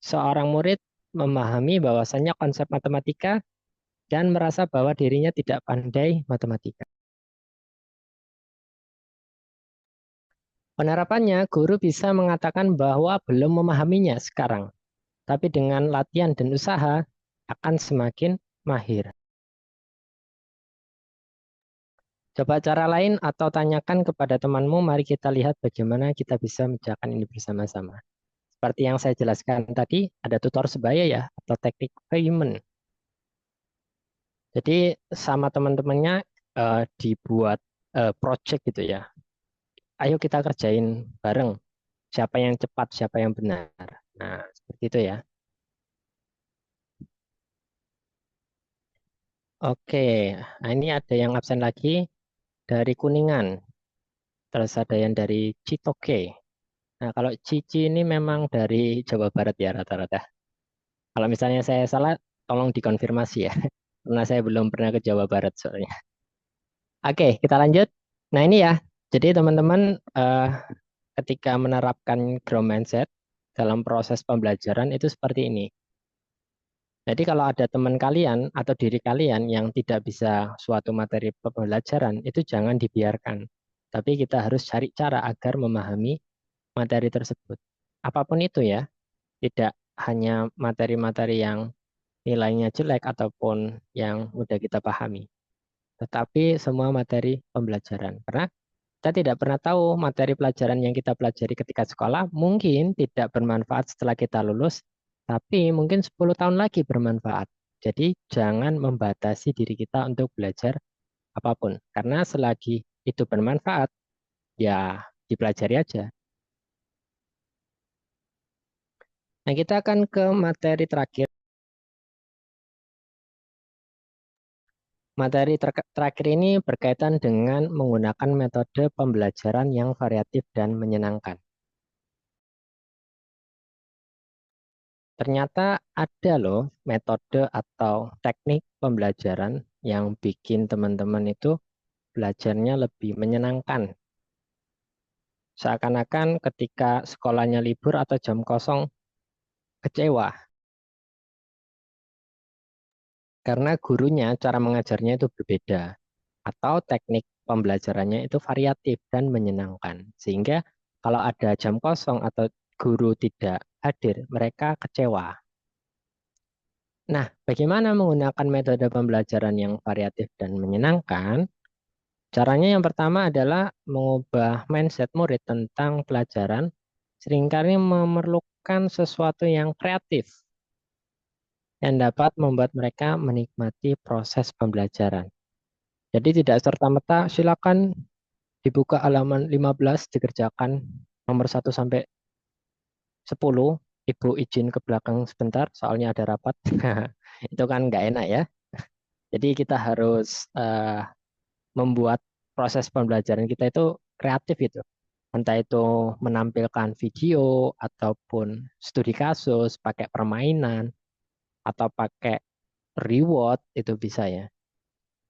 seorang murid memahami bahwasannya konsep matematika dan merasa bahwa dirinya tidak pandai matematika. Penerapannya, guru bisa mengatakan bahwa belum memahaminya sekarang, tapi dengan latihan dan usaha akan semakin mahir. Coba cara lain atau tanyakan kepada temanmu, mari kita lihat bagaimana kita bisa mengerjakan ini bersama-sama. Seperti yang saya jelaskan tadi, ada tutor sebaya ya, atau teknik Feynman. Jadi sama teman-temannya dibuat project gitu ya. Ayo kita kerjain bareng. Siapa yang cepat, siapa yang benar. Nah, seperti itu ya. Oke, nah ini ada yang absen lagi dari Kuningan. Terus ada yang dari Citoke. Nah, kalau Cici ini memang dari Jawa Barat ya rata-rata. Kalau misalnya saya salah, tolong dikonfirmasi ya. Karena saya belum pernah ke Jawa Barat soalnya. Oke, kita lanjut. Nah, ini ya. Jadi teman-teman ketika menerapkan growth mindset dalam proses pembelajaran itu seperti ini. Jadi kalau ada teman kalian atau diri kalian yang tidak bisa suatu materi pembelajaran, itu jangan dibiarkan. Tapi kita harus cari cara agar memahami materi tersebut. Apapun itu ya, tidak hanya materi-materi yang nilainya jelek ataupun yang mudah kita pahami, tetapi semua materi pembelajaran. Karena kita tidak pernah tahu materi pelajaran yang kita pelajari ketika sekolah mungkin tidak bermanfaat setelah kita lulus, tapi mungkin 10 tahun lagi bermanfaat. Jadi jangan membatasi diri kita untuk belajar apapun. Karena selagi itu bermanfaat, ya dipelajari aja. Nah, kita akan ke materi terakhir. Materi terakhir ini berkaitan dengan menggunakan metode pembelajaran yang variatif dan menyenangkan. Ternyata ada loh metode atau teknik pembelajaran yang bikin teman-teman itu belajarnya lebih menyenangkan. Seakan-akan ketika sekolahnya libur atau jam kosong kecewa karena gurunya cara mengajarnya itu berbeda atau teknik pembelajarannya itu variatif dan menyenangkan. Sehingga kalau ada jam kosong atau guru tidak hadir, mereka kecewa. Nah, bagaimana menggunakan metode pembelajaran yang variatif dan menyenangkan? Caranya yang pertama adalah mengubah mindset murid tentang pelajaran. Seringkali memerlukan sesuatu yang kreatif. yang dapat membuat mereka menikmati proses pembelajaran. Jadi tidak serta-merta silakan dibuka halaman 15 dikerjakan nomor 1 sampai 10. Ibu izin ke belakang sebentar, soalnya ada rapat. Itu kan nggak enak ya. Jadi kita harus membuat proses pembelajaran kita itu kreatif itu. Entah itu menampilkan video ataupun studi kasus, pakai permainan, atau pakai reward, itu bisa ya.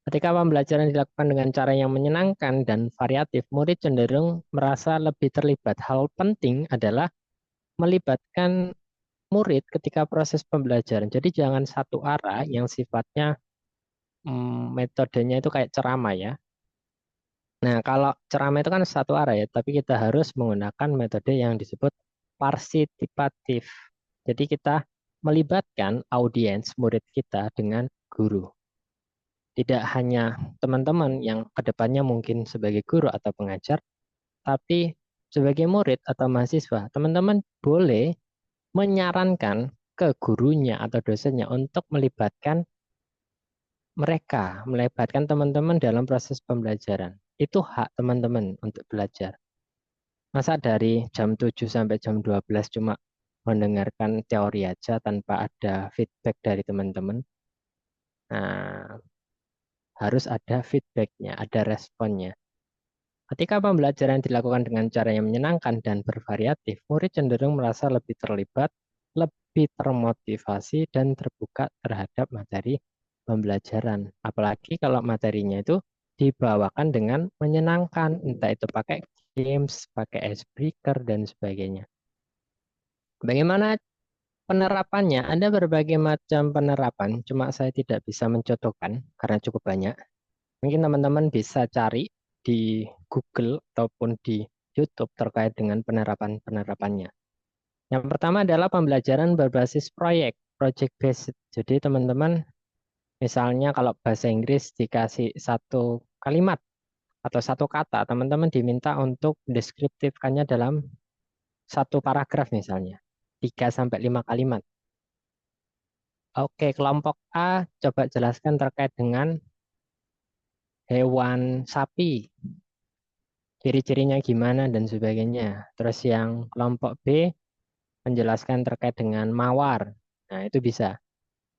Ketika pembelajaran dilakukan dengan cara yang menyenangkan dan variatif, murid cenderung merasa lebih terlibat. Hal penting adalah melibatkan murid ketika proses pembelajaran. Jadi jangan satu arah yang sifatnya metodenya itu kayak ceramah ya. Nah, kalau ceramah itu kan satu arah ya, tapi kita harus menggunakan metode yang disebut partisipatif. Jadi kita melibatkan audiens murid kita dengan guru. Tidak hanya teman-teman yang kedepannya mungkin sebagai guru atau pengajar, tapi sebagai murid atau mahasiswa, teman-teman boleh menyarankan ke gurunya atau dosennya untuk melibatkan teman-teman dalam proses pembelajaran. Itu hak teman-teman untuk belajar. Masa dari jam 7 sampai jam 12 cuma mendengarkan teori aja tanpa ada feedback dari teman-teman? Nah, harus ada feedbacknya, ada responnya. Ketika pembelajaran dilakukan dengan cara yang menyenangkan dan bervariatif, murid cenderung merasa lebih terlibat, lebih termotivasi, dan terbuka terhadap materi pembelajaran. Apalagi kalau materinya itu dibawakan dengan menyenangkan, entah itu pakai games, pakai icebreaker, dan sebagainya. Bagaimana penerapannya? Ada berbagai macam penerapan, cuma saya tidak bisa mencontohkan karena cukup banyak. Mungkin teman-teman bisa cari di Google ataupun di YouTube terkait dengan penerapan-penerapannya. Yang pertama adalah pembelajaran berbasis proyek, project based. Jadi teman-teman misalnya kalau bahasa Inggris dikasih satu kalimat atau satu kata, teman-teman diminta untuk mendeskriptifkannya dalam satu paragraf misalnya, 3 sampai 5 kalimat. Oke, kelompok A coba jelaskan terkait dengan hewan sapi, ciri-cirinya gimana dan sebagainya. Terus yang kelompok B menjelaskan terkait dengan mawar. Nah, itu bisa.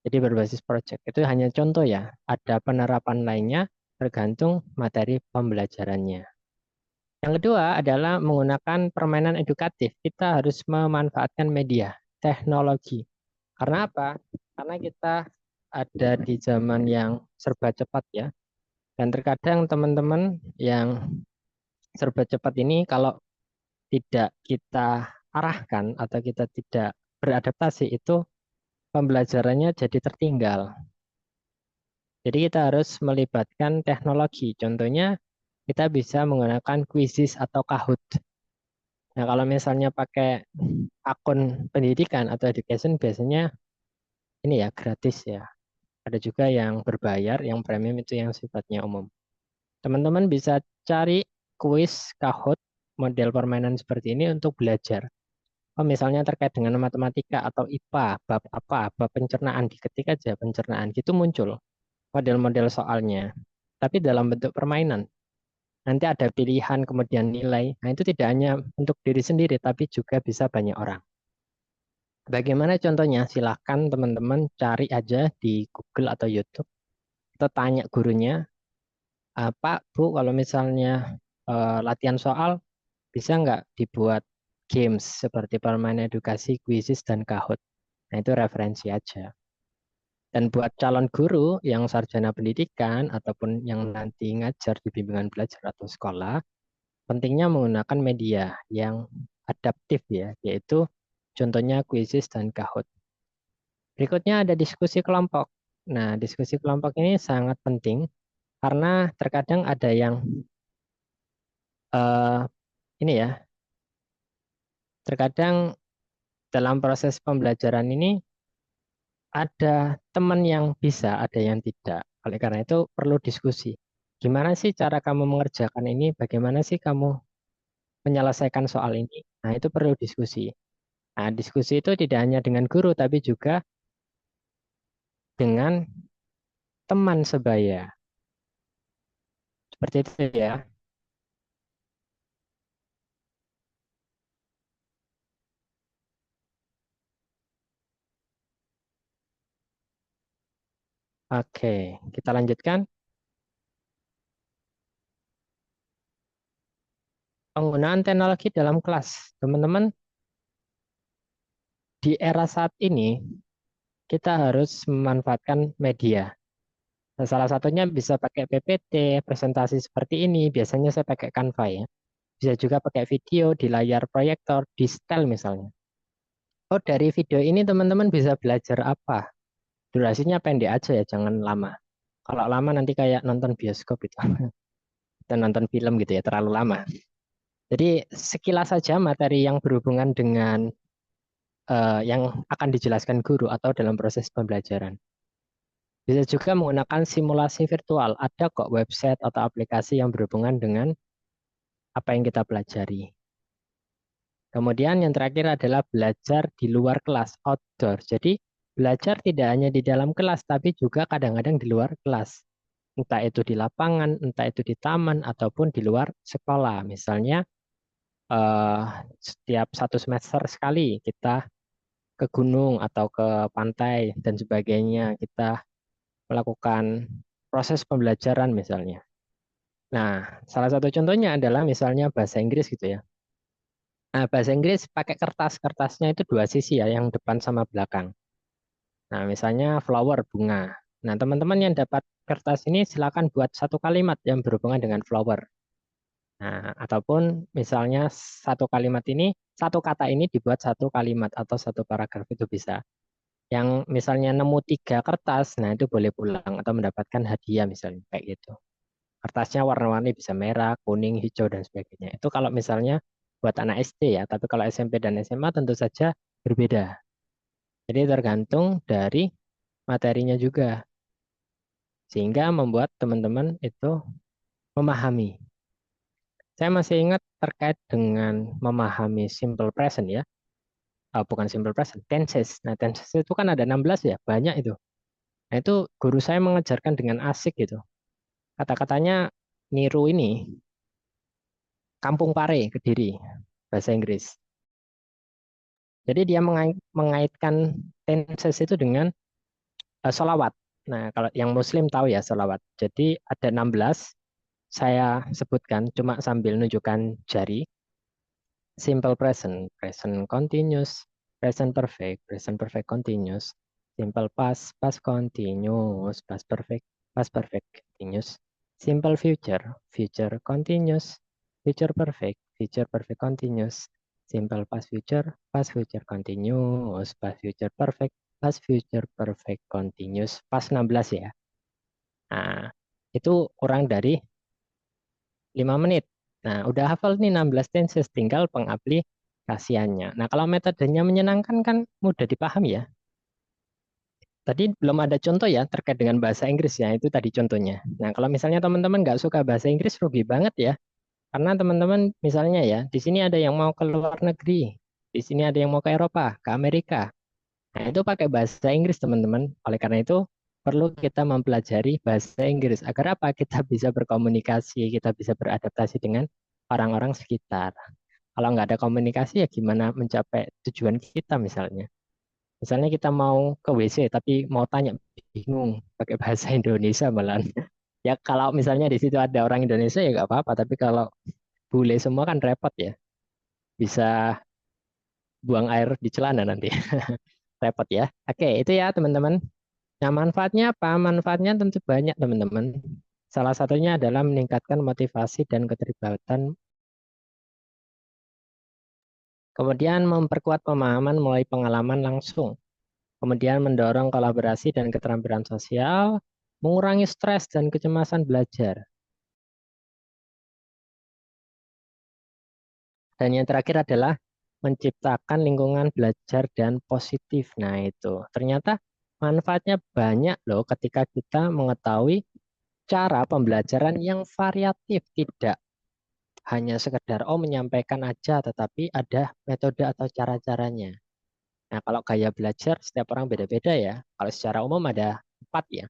Jadi berbasis project. Itu hanya contoh ya. Ada penerapan lainnya tergantung materi pembelajarannya. Yang kedua adalah menggunakan permainan edukatif. Kita harus memanfaatkan media, teknologi. Karena apa? Karena kita ada di zaman yang serba cepat ya. Dan terkadang teman-teman yang serba cepat ini kalau tidak kita arahkan atau kita tidak beradaptasi itu pembelajarannya jadi tertinggal. Jadi kita harus melibatkan teknologi. Contohnya kita bisa menggunakan Quizizz atau Kahoot. Nah, kalau misalnya pakai akun pendidikan atau education biasanya ini ya gratis ya. Ada juga yang berbayar, yang premium itu yang sifatnya umum. Teman-teman bisa cari kuis Kahoot model permainan seperti ini untuk belajar. Oh, misalnya terkait dengan matematika atau IPA, bab apa, bab pencernaan, diketik aja pencernaan, gitu muncul model-model soalnya. Tapi dalam bentuk permainan. Nanti ada pilihan, kemudian nilai. Nah, itu tidak hanya untuk diri sendiri, tapi juga bisa banyak orang. Bagaimana contohnya? Silahkan teman-teman cari aja di Google atau YouTube. Atau tanya gurunya, Pak, Bu, kalau misalnya latihan soal, bisa nggak dibuat games seperti permainan edukasi, Quizizz, dan Kahoot? Nah, itu referensi aja. Dan buat calon guru yang sarjana pendidikan ataupun yang nanti ngajar di bimbingan belajar atau sekolah, pentingnya menggunakan media yang adaptif ya, yaitu contohnya Quizizz dan Kahoot. Berikutnya ada diskusi kelompok. Nah, diskusi kelompok ini sangat penting karena terkadang ada yang eh, ini ya, terkadang dalam proses pembelajaran ini ada teman yang bisa, ada yang tidak. Oleh karena itu perlu diskusi. Gimana sih cara kamu mengerjakan ini? Bagaimana sih kamu menyelesaikan soal ini? Nah, itu perlu diskusi. Nah, diskusi itu tidak hanya dengan guru, tapi juga dengan teman sebaya. Seperti itu ya. Oke, kita lanjutkan. Penggunaan teknologi dalam kelas. Teman-teman, di era saat ini, kita harus memanfaatkan media. Nah, salah satunya bisa pakai PPT, presentasi seperti ini. Biasanya saya pakai Canva ya. Bisa juga pakai video di layar proyektor, di setel misalnya. Oh, dari video ini teman-teman bisa belajar apa? Durasinya pendek aja ya, jangan lama. Kalau lama nanti kayak nonton bioskop itu. Dan nonton film gitu ya, terlalu lama. Jadi sekilas saja materi yang berhubungan dengan yang akan dijelaskan guru atau dalam proses pembelajaran. Bisa juga menggunakan simulasi virtual. Ada kok website atau aplikasi yang berhubungan dengan apa yang kita pelajari. Kemudian yang terakhir adalah belajar di luar kelas, outdoor. Jadi belajar tidak hanya di dalam kelas, tapi juga kadang-kadang di luar kelas. Entah itu di lapangan, entah itu di taman, ataupun di luar sekolah. Misalnya eh, setiap 1 semester sekali kita ke gunung atau ke pantai dan sebagainya. Kita melakukan proses pembelajaran misalnya. Nah, salah satu contohnya adalah misalnya bahasa Inggris gitu ya. Nah, bahasa Inggris pakai kertas. Kertasnya itu dua sisi ya, yang depan sama belakang. Nah, misalnya flower, bunga. Nah, teman-teman yang dapat kertas ini silakan buat satu kalimat yang berhubungan dengan flower. Nah, ataupun misalnya satu kalimat ini, satu kata ini dibuat satu kalimat atau satu paragraf itu bisa. Yang misalnya nemu 3 kertas, nah itu boleh pulang atau mendapatkan hadiah misalnya kayak gitu. Kertasnya warna-warni bisa merah, kuning, hijau, dan sebagainya. Itu kalau misalnya buat anak SD ya, tapi kalau SMP dan SMA tentu saja berbeda. Jadi tergantung dari materinya juga, sehingga membuat teman-teman itu memahami. Saya masih ingat terkait dengan memahami simple present ya. Bukan simple present, tenses. Nah, tenses itu kan ada 16 ya, banyak itu. Nah, itu guru saya mengajarkan dengan asik gitu. Kata-katanya niru ini, Kampung Pare, Kediri, bahasa Inggris. Jadi dia mengaitkan tenses itu dengan sholawat. Nah, kalau yang Muslim tahu ya sholawat. Jadi ada 16, saya sebutkan cuma sambil nunjukkan jari. Simple present, present continuous, present perfect continuous, simple past, past continuous, past perfect continuous, simple future, future continuous, future perfect continuous, simple past future continuous, past future perfect continuous, pas 16 ya. Nah, itu kurang dari 5 menit. Nah, udah hafal nih 16 tenses, tinggal pengaplikasiannya. Nah, kalau metodenya menyenangkan kan mudah dipahami ya. Tadi belum ada contoh ya terkait dengan bahasa Inggris ya, itu tadi contohnya. Nah, kalau misalnya teman-teman nggak suka bahasa Inggris, rugi banget ya. Karena teman-teman misalnya ya, di sini ada yang mau ke luar negeri, di sini ada yang mau ke Eropa, ke Amerika. Nah, itu pakai bahasa Inggris teman-teman. Oleh karena itu, perlu kita mempelajari bahasa Inggris. Agar apa? Kita bisa berkomunikasi, kita bisa beradaptasi dengan orang-orang sekitar. Kalau nggak ada komunikasi ya gimana mencapai tujuan kita misalnya. Misalnya kita mau ke WC tapi mau tanya bingung pakai bahasa Indonesia malah. Ya kalau misalnya di situ ada orang Indonesia ya nggak apa-apa. Tapi kalau bule semua kan repot ya. Bisa buang air di celana nanti. Repot ya. Oke, itu ya teman-teman. Nah, manfaatnya apa? Manfaatnya tentu banyak, teman-teman. Salah satunya adalah meningkatkan motivasi dan keterlibatan, kemudian memperkuat pemahaman melalui pengalaman langsung, kemudian mendorong kolaborasi dan keterampilan sosial, mengurangi stres dan kecemasan belajar. Dan yang terakhir adalah menciptakan lingkungan belajar dan positif. Nah, itu ternyata manfaatnya banyak loh ketika kita mengetahui cara pembelajaran yang variatif, tidak hanya sekedar menyampaikan aja, tetapi ada metode atau cara-caranya. Nah, kalau gaya belajar setiap orang beda-beda ya. Kalau secara umum ada 4 ya,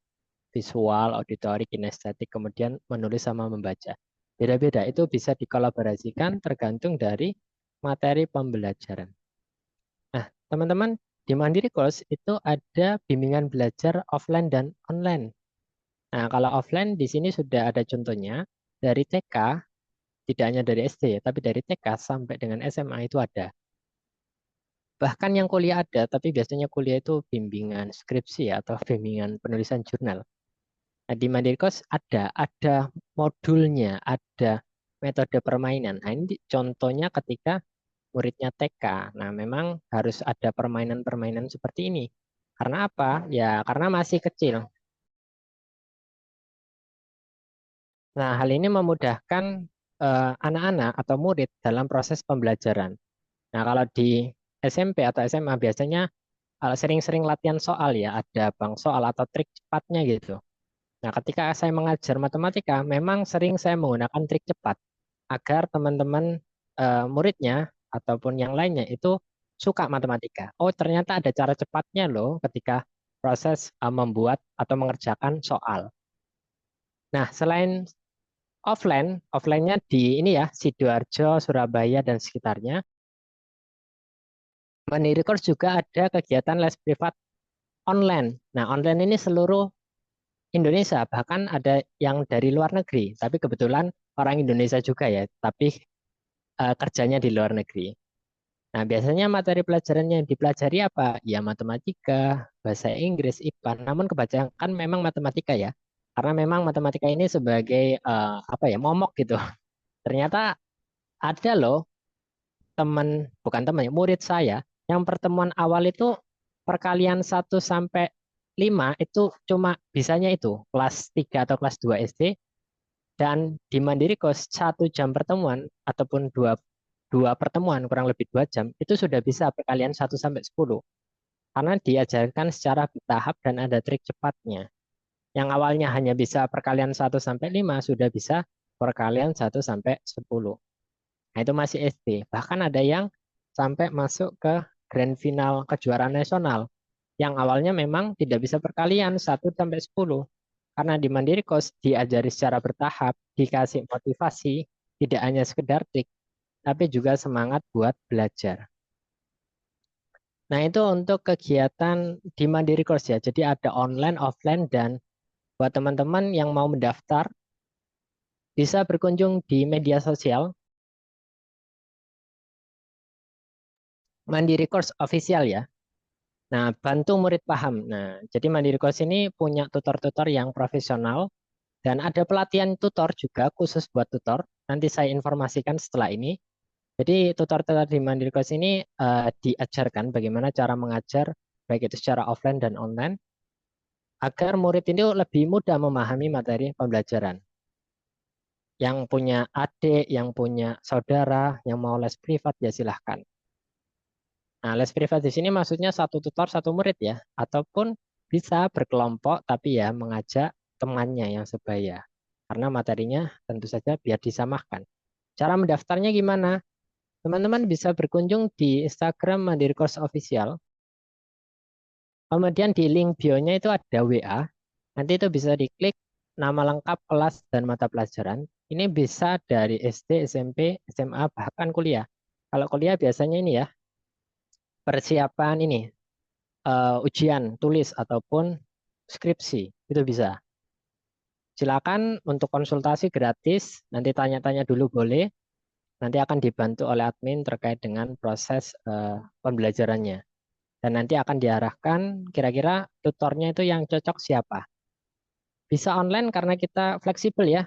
visual, auditory, kinestetik, kemudian menulis sama membaca. Beda-beda, itu bisa dikolaborasikan tergantung dari materi pembelajaran. Nah, teman-teman, di Mandiri Course itu ada bimbingan belajar offline dan online. Nah, kalau offline di sini sudah ada contohnya dari TK, tidak hanya dari SD, tapi dari TK sampai dengan SMA itu ada. Bahkan yang kuliah ada, tapi biasanya kuliah itu bimbingan skripsi atau bimbingan penulisan jurnal. Nah, di Mandiri Course ada modulnya, ada metode permainan. Nah, ini contohnya ketika muridnya TK. Nah, memang harus ada permainan-permainan seperti ini. Karena apa? Ya, karena masih kecil. Nah, hal ini memudahkan anak-anak atau murid dalam proses pembelajaran. Nah, kalau di SMP atau SMA biasanya sering-sering latihan soal ya, ada bank soal atau trik cepatnya gitu. Nah, ketika saya mengajar matematika, memang sering saya menggunakan trik cepat agar teman-teman muridnya ataupun yang lainnya itu suka matematika. Oh, ternyata ada cara cepatnya loh ketika proses membuat atau mengerjakan soal. Nah, selain offline-nya di ini ya, Sidoarjo, Surabaya dan sekitarnya. Mandiri Course juga ada kegiatan les privat online. Nah, online ini seluruh Indonesia, bahkan ada yang dari luar negeri. Tapi kebetulan orang Indonesia juga ya, tapi kerjanya di luar negeri. Nah, biasanya materi pelajarannya yang dipelajari apa? Ya, matematika, bahasa Inggris, IPA. Namun kebanyakan memang matematika ya. Karena memang matematika ini sebagai apa ya, momok gitu. Ternyata ada loh bukan teman ya, murid saya yang pertemuan awal itu perkalian 1 sampai 5 itu cuma bisanya itu kelas 3 atau kelas 2 SD, dan di Mandiri Course 1 jam pertemuan ataupun dua pertemuan kurang lebih 2 jam itu sudah bisa perkalian 1 sampai 10 karena diajarkan secara bertahap dan ada trik cepatnya. Yang awalnya hanya bisa perkalian 1 sampai 5 sudah bisa perkalian 1 sampai 10. Nah, itu masih SD. Bahkan ada yang sampai masuk ke grand final kejuaraan nasional. Yang awalnya memang tidak bisa perkalian 1 sampai 10. Karena di Mandiri Course diajari secara bertahap, dikasih motivasi, tidak hanya sekedar trik, tapi juga semangat buat belajar. Nah, itu untuk kegiatan di Mandiri Course ya. Jadi ada online, offline, dan buat teman-teman yang mau mendaftar, bisa berkunjung di media sosial Mandiri Course Official ya. Nah, bantu murid paham. Nah, jadi Mandiri Course ini punya tutor-tutor yang profesional dan ada pelatihan tutor juga khusus buat tutor. Nanti saya informasikan setelah ini. Jadi tutor-tutor di Mandiri Course ini diajarkan bagaimana cara mengajar baik itu secara offline dan online agar murid ini lebih mudah memahami materi pembelajaran. Yang punya adik, yang punya saudara, yang mau les privat ya silahkan. Nah, les privat di sini maksudnya satu tutor satu murid ya, ataupun bisa berkelompok tapi ya mengajak temannya yang sebaya. Karena materinya tentu saja biar disamakan. Cara mendaftarnya gimana? Teman-teman bisa berkunjung di Instagram Mandiri Course Official. Kemudian di link bio-nya itu ada WA. Nanti itu bisa diklik nama lengkap kelas dan mata pelajaran. Ini bisa dari SD, SMP, SMA, bahkan kuliah. Kalau kuliah biasanya ini ya, persiapan ini ujian tulis ataupun skripsi itu bisa. Silakan untuk konsultasi gratis, nanti tanya-tanya dulu boleh, nanti akan dibantu oleh admin terkait dengan proses pembelajarannya. Dan nanti akan diarahkan kira-kira tutornya itu yang cocok siapa. Bisa online karena kita fleksibel ya,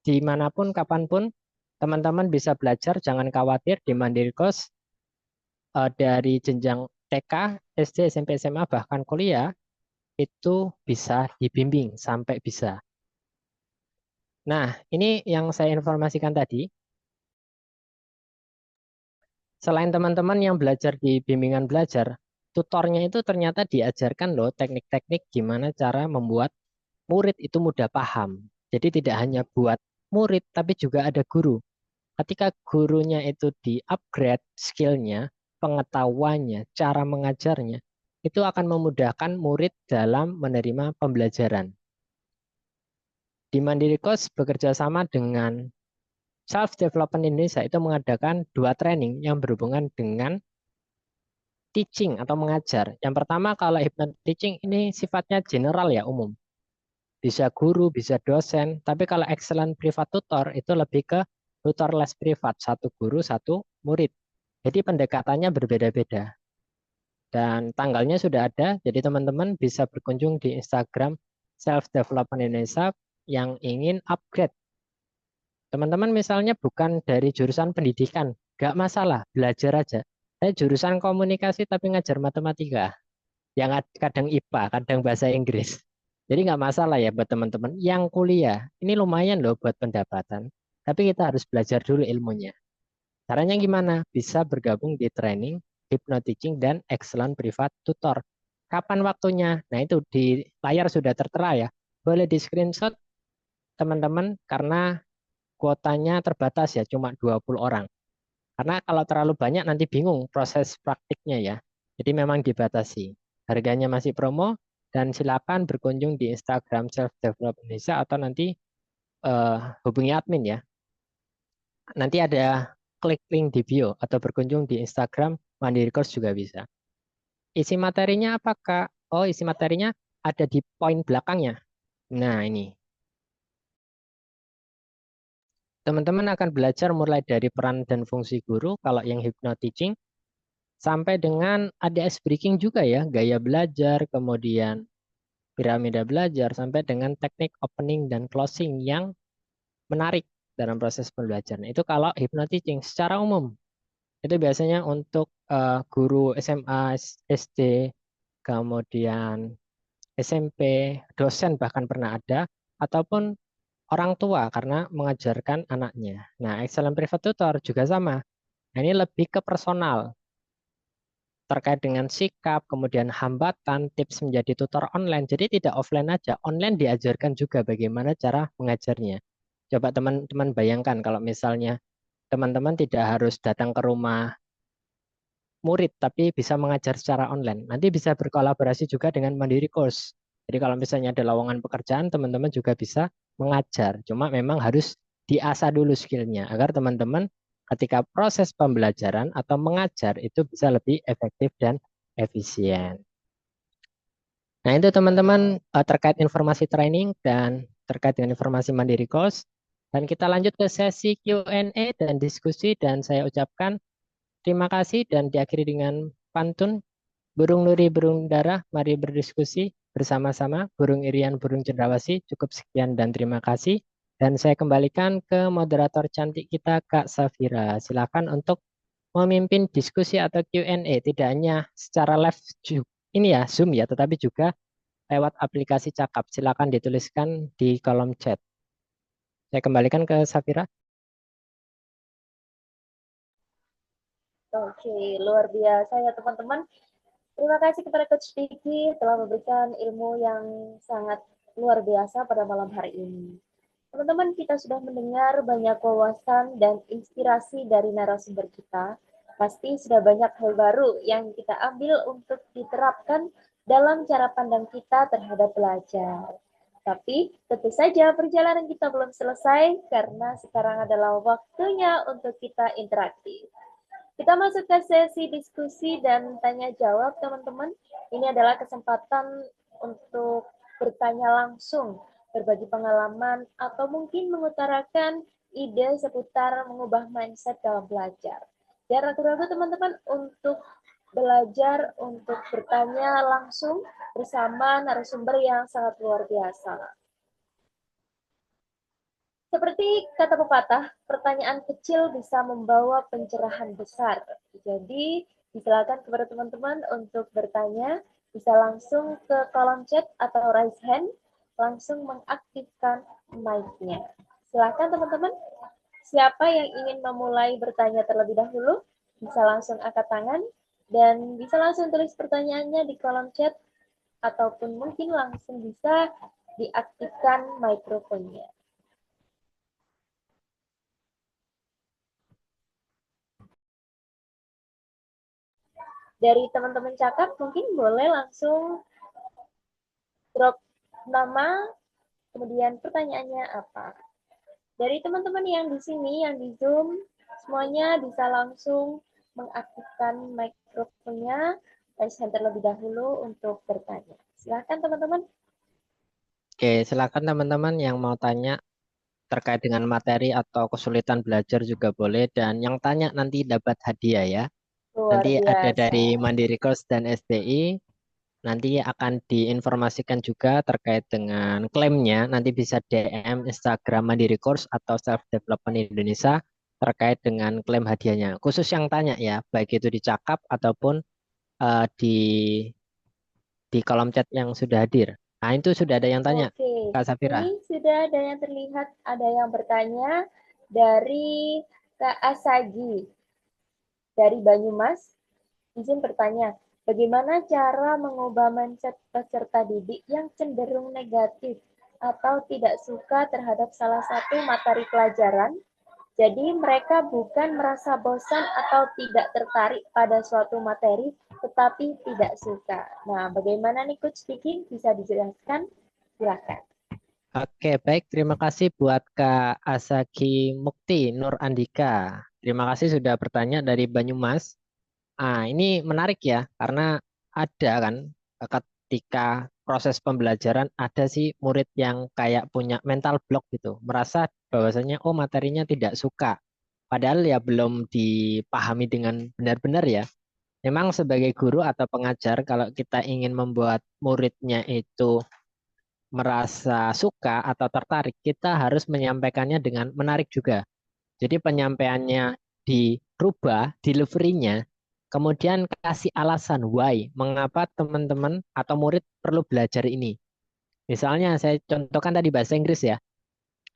dimanapun, kapanpun, teman-teman bisa belajar, jangan khawatir di Mandiri Course dari jenjang TK, SD, SMP, SMA, bahkan kuliah, itu bisa dibimbing sampai bisa. Nah, ini yang saya informasikan tadi. Selain teman-teman yang belajar di bimbingan belajar, tutornya itu ternyata diajarkan loh teknik-teknik gimana cara membuat murid itu mudah paham. Jadi tidak hanya buat murid, tapi juga ada guru. Ketika gurunya itu di-upgrade skill-nya, pengetahuannya, cara mengajarnya, itu akan memudahkan murid dalam menerima pembelajaran. Di Mandiri Course bekerja sama dengan Self Development Indonesia itu mengadakan 2 training yang berhubungan dengan teaching atau mengajar. Yang pertama kalau hypnotic teaching ini sifatnya general ya, umum. Bisa guru, bisa dosen. Tapi kalau excellent privat tutor itu lebih ke tutor les privat, satu guru, satu murid. Jadi pendekatannya berbeda-beda. Dan tanggalnya sudah ada, jadi teman-teman bisa berkunjung di Instagram Self Development Indonesia yang ingin upgrade. Teman-teman misalnya bukan dari jurusan pendidikan, nggak masalah, belajar aja. Saya jurusan komunikasi tapi ngajar matematika, yang kadang IPA, kadang bahasa Inggris. Jadi nggak masalah ya buat teman-teman yang kuliah. Ini lumayan loh buat pendapatan, tapi kita harus belajar dulu ilmunya. Caranya gimana? Bisa bergabung di training, hypnoteaching, dan excellent privat tutor. Kapan waktunya? Nah itu di layar sudah tertera ya. Boleh di screenshot teman-teman karena kuotanya terbatas ya, cuma 20 orang. Karena kalau terlalu banyak nanti bingung proses praktiknya ya. Jadi memang dibatasi. Harganya masih promo dan silakan berkunjung di Instagram Self Develop Indonesia atau nanti hubungi admin ya. Nanti ada klik link di bio atau berkunjung di Instagram Mandiri Course juga bisa. Isi materinya apa, Kak? Oh, isi materinya ada di poin belakangnya. Nah, ini. Teman-teman akan belajar mulai dari peran dan fungsi guru kalau yang hypnoteaching sampai dengan ada ice breaking juga ya, gaya belajar, kemudian piramida belajar sampai dengan teknik opening dan closing yang menarik dalam proses pembelajaran. Itu kalau hypnoteaching secara umum. Itu biasanya untuk guru SMA, SD, kemudian SMP, dosen bahkan pernah ada, ataupun orang tua karena mengajarkan anaknya. Nah, excellent private tutor juga sama. Nah, ini lebih ke personal, terkait dengan sikap, kemudian hambatan, tips menjadi tutor online. Jadi tidak offline aja, online diajarkan juga bagaimana cara mengajarnya. Coba teman-teman bayangkan kalau misalnya teman-teman tidak harus datang ke rumah murid, tapi bisa mengajar secara online. Nanti bisa berkolaborasi juga dengan Mandiri Course. Jadi kalau misalnya ada lowongan pekerjaan, teman-teman juga bisa mengajar. Cuma memang harus diasah dulu skillnya, agar teman-teman ketika proses pembelajaran atau mengajar itu bisa lebih efektif dan efisien. Nah itu teman-teman terkait informasi training dan terkait dengan informasi Mandiri Course. Dan kita lanjut ke sesi Q&A dan diskusi dan saya ucapkan terima kasih dan diakhiri dengan pantun. Burung nuri, burung darah, mari berdiskusi bersama-sama. Burung irian, burung cendrawasih. Cukup sekian dan terima kasih. Dan saya kembalikan ke moderator cantik kita, Kak Safira. Silakan untuk memimpin diskusi atau Q&A. Tidak hanya secara live ini ya, Zoom ya, tetapi juga lewat aplikasi Cakap. Silakan dituliskan di kolom chat. Saya kembalikan ke Safira. Oke, luar biasa ya teman-teman. Terima kasih kepada Coach Vicky telah memberikan ilmu yang sangat luar biasa pada malam hari ini. Teman-teman, kita sudah mendengar banyak wawasan dan inspirasi dari narasumber kita. Pasti sudah banyak hal baru yang kita ambil untuk diterapkan dalam cara pandang kita terhadap belajar. Tapi tentu saja perjalanan kita belum selesai karena sekarang adalah waktunya untuk kita interaktif. Kita masuk ke sesi diskusi dan tanya jawab, teman-teman. Ini adalah kesempatan untuk bertanya langsung, berbagi pengalaman, atau mungkin mengutarakan ide seputar mengubah mindset dalam belajar. Jangan ragu-ragu teman-teman untuk belajar, untuk bertanya langsung bersama narasumber yang sangat luar biasa. Seperti kata pepatah, pertanyaan kecil bisa membawa pencerahan besar. Jadi, silakan kepada teman-teman untuk bertanya, bisa langsung ke kolom chat atau raise hand, langsung mengaktifkan mic-nya. Silakan teman-teman, siapa yang ingin memulai bertanya terlebih dahulu, bisa langsung angkat tangan, dan bisa langsung tulis pertanyaannya di kolom chat, ataupun mungkin langsung bisa diaktifkan mikrofonnya. Dari teman-teman cakap mungkin boleh langsung drop nama, kemudian pertanyaannya apa. Dari teman-teman yang di sini, yang di Zoom, semuanya bisa langsung mengaktifkan mikrofonnya, raise hand terlebih dahulu untuk bertanya. Silakan teman-teman. Oke, silakan teman-teman yang mau tanya terkait dengan materi atau kesulitan belajar juga boleh. Dan yang tanya nanti dapat hadiah ya. Luar Nanti ada biasa. dari Mandiri Course dan SDI. Nanti akan diinformasikan juga terkait dengan klaimnya. Nanti bisa DM Instagram Mandiri Course atau Self Development Indonesia terkait dengan klaim hadiahnya. Khusus yang tanya ya, baik itu di cakap ataupun di kolom chat yang sudah hadir. Nah, itu sudah ada yang tanya, Oke, Kak Safira. ini sudah ada yang terlihat, ada yang bertanya dari Kak Asagi dari Banyumas. Izin bertanya, bagaimana cara mengubah mindset peserta didik yang cenderung negatif atau tidak suka terhadap salah satu materi pelajaran? Jadi mereka bukan merasa bosan atau tidak tertarik pada suatu materi, tetapi tidak suka. Nah, bagaimana nih Coach Vicky? Bisa dijelaskan? Silakan. Oke, baik. Terima kasih buat Kak Asaki Mukti Nur Andika. Terima kasih sudah bertanya dari Banyumas. Ini menarik ya, karena ada kan ketika proses pembelajaran ada sih murid yang kayak punya mental block gitu, merasa bahwasanya oh materinya tidak suka. Padahal ya belum dipahami dengan benar-benar ya. Memang sebagai guru atau pengajar kalau kita ingin membuat muridnya itu merasa suka atau tertarik, kita harus menyampaikannya dengan menarik juga. Jadi penyampaiannya dirubah, delivery-nya, kemudian kasih alasan why, mengapa teman-teman atau murid perlu belajar ini. Misalnya saya contohkan tadi bahasa Inggris ya.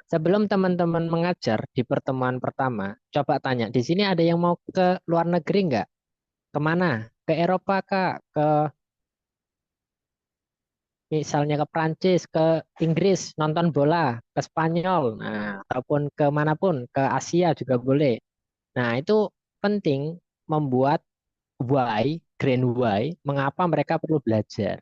Sebelum teman-teman mengajar di pertemuan pertama, coba tanya, di sini ada yang mau ke luar negeri nggak? Kemana? Ke Eropa kak? Ke misalnya ke Prancis, ke Inggris, nonton bola, ke Spanyol, nah, ataupun ke manapun, ke Asia juga boleh. Nah, itu penting membuat why, grand why, mengapa mereka perlu belajar.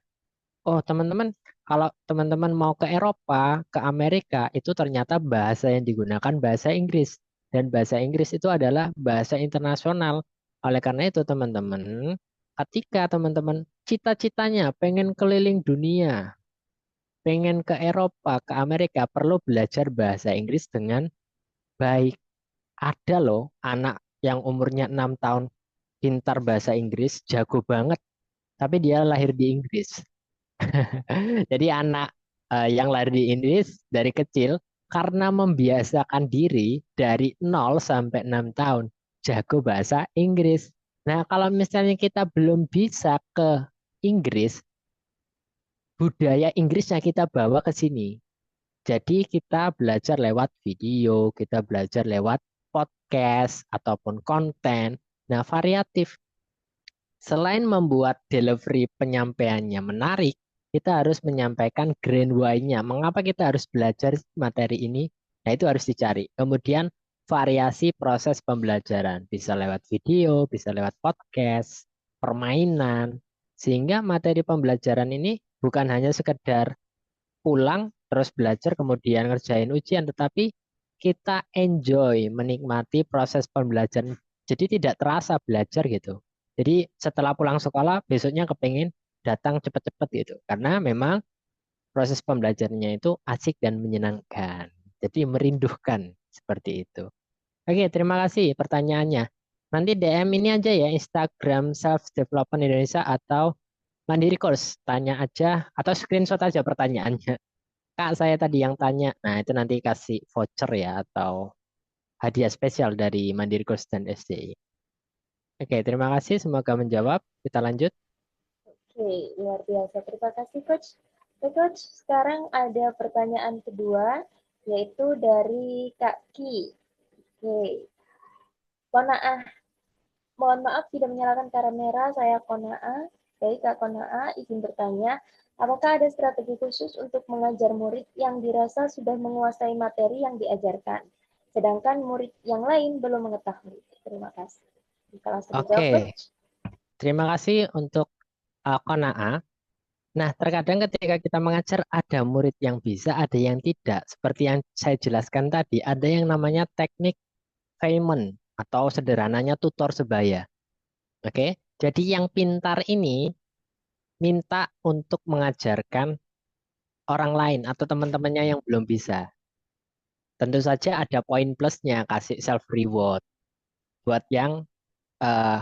Oh, teman-teman, kalau teman-teman mau ke Eropa, ke Amerika, itu ternyata bahasa yang digunakan bahasa Inggris. Dan bahasa Inggris itu adalah bahasa internasional. Oleh karena itu, teman-teman, ketika teman-teman cita-citanya pengen keliling dunia, pengen ke Eropa, ke Amerika, perlu belajar bahasa Inggris dengan baik. Ada loh anak yang umurnya 6 tahun pintar bahasa Inggris, jago banget, tapi dia lahir di Inggris. Jadi anak yang lahir di Inggris dari kecil karena membiasakan diri dari 0 sampai 6 tahun jago bahasa Inggris. Nah, kalau misalnya kita belum bisa ke Inggris, budaya Inggrisnya kita bawa ke sini. Jadi kita belajar lewat video, kita belajar lewat podcast ataupun konten. Nah, variatif. Selain membuat delivery penyampaiannya menarik, kita harus menyampaikan grand why-nya. Mengapa kita harus belajar materi ini? Nah, itu harus dicari. Kemudian variasi proses pembelajaran. Bisa lewat video, bisa lewat podcast, permainan. Sehingga materi pembelajaran ini bukan hanya sekedar pulang, terus belajar, kemudian ngerjain ujian, tetapi kita enjoy, menikmati proses pembelajaran. Jadi tidak terasa belajar gitu. Jadi setelah pulang sekolah, besoknya kepengen datang cepat-cepat gitu. Karena memang proses pembelajarannya itu asik dan menyenangkan. Jadi merindukan seperti itu. Oke, terima kasih pertanyaannya. Nanti DM ini aja ya, Instagram Self Development Indonesia atau Mandiri Course. Tanya aja atau screenshot aja pertanyaannya. Kak, saya tadi yang tanya. Nah, itu nanti kasih voucher ya atau hadiah spesial dari Mandiri Course dan SDI. Oke, terima kasih. Semoga menjawab. Kita lanjut. Oke, luar biasa. Terima kasih Coach. Oke, Coach, sekarang ada pertanyaan kedua, yaitu dari Kak Ki. Oke, Konaah. Mohon maaf tidak menyalakan kamera, saya Konaah. Baik, Kak Konaah, izin bertanya, apakah ada strategi khusus untuk mengajar murid yang dirasa sudah menguasai materi yang diajarkan, sedangkan murid yang lain belum mengetahui? Terima kasih. Kita langsung dijawab, Oke, Coach. terima kasih untuk Qana'a. Nah, terkadang ketika kita mengajar ada murid yang bisa, ada yang tidak. Seperti yang saya jelaskan tadi, ada yang namanya teknik Feynman atau sederhananya tutor sebaya. Oke, jadi yang pintar ini minta untuk mengajarkan orang lain atau teman-temannya yang belum bisa. Tentu saja ada poin plusnya, kasih self reward buat yang eh,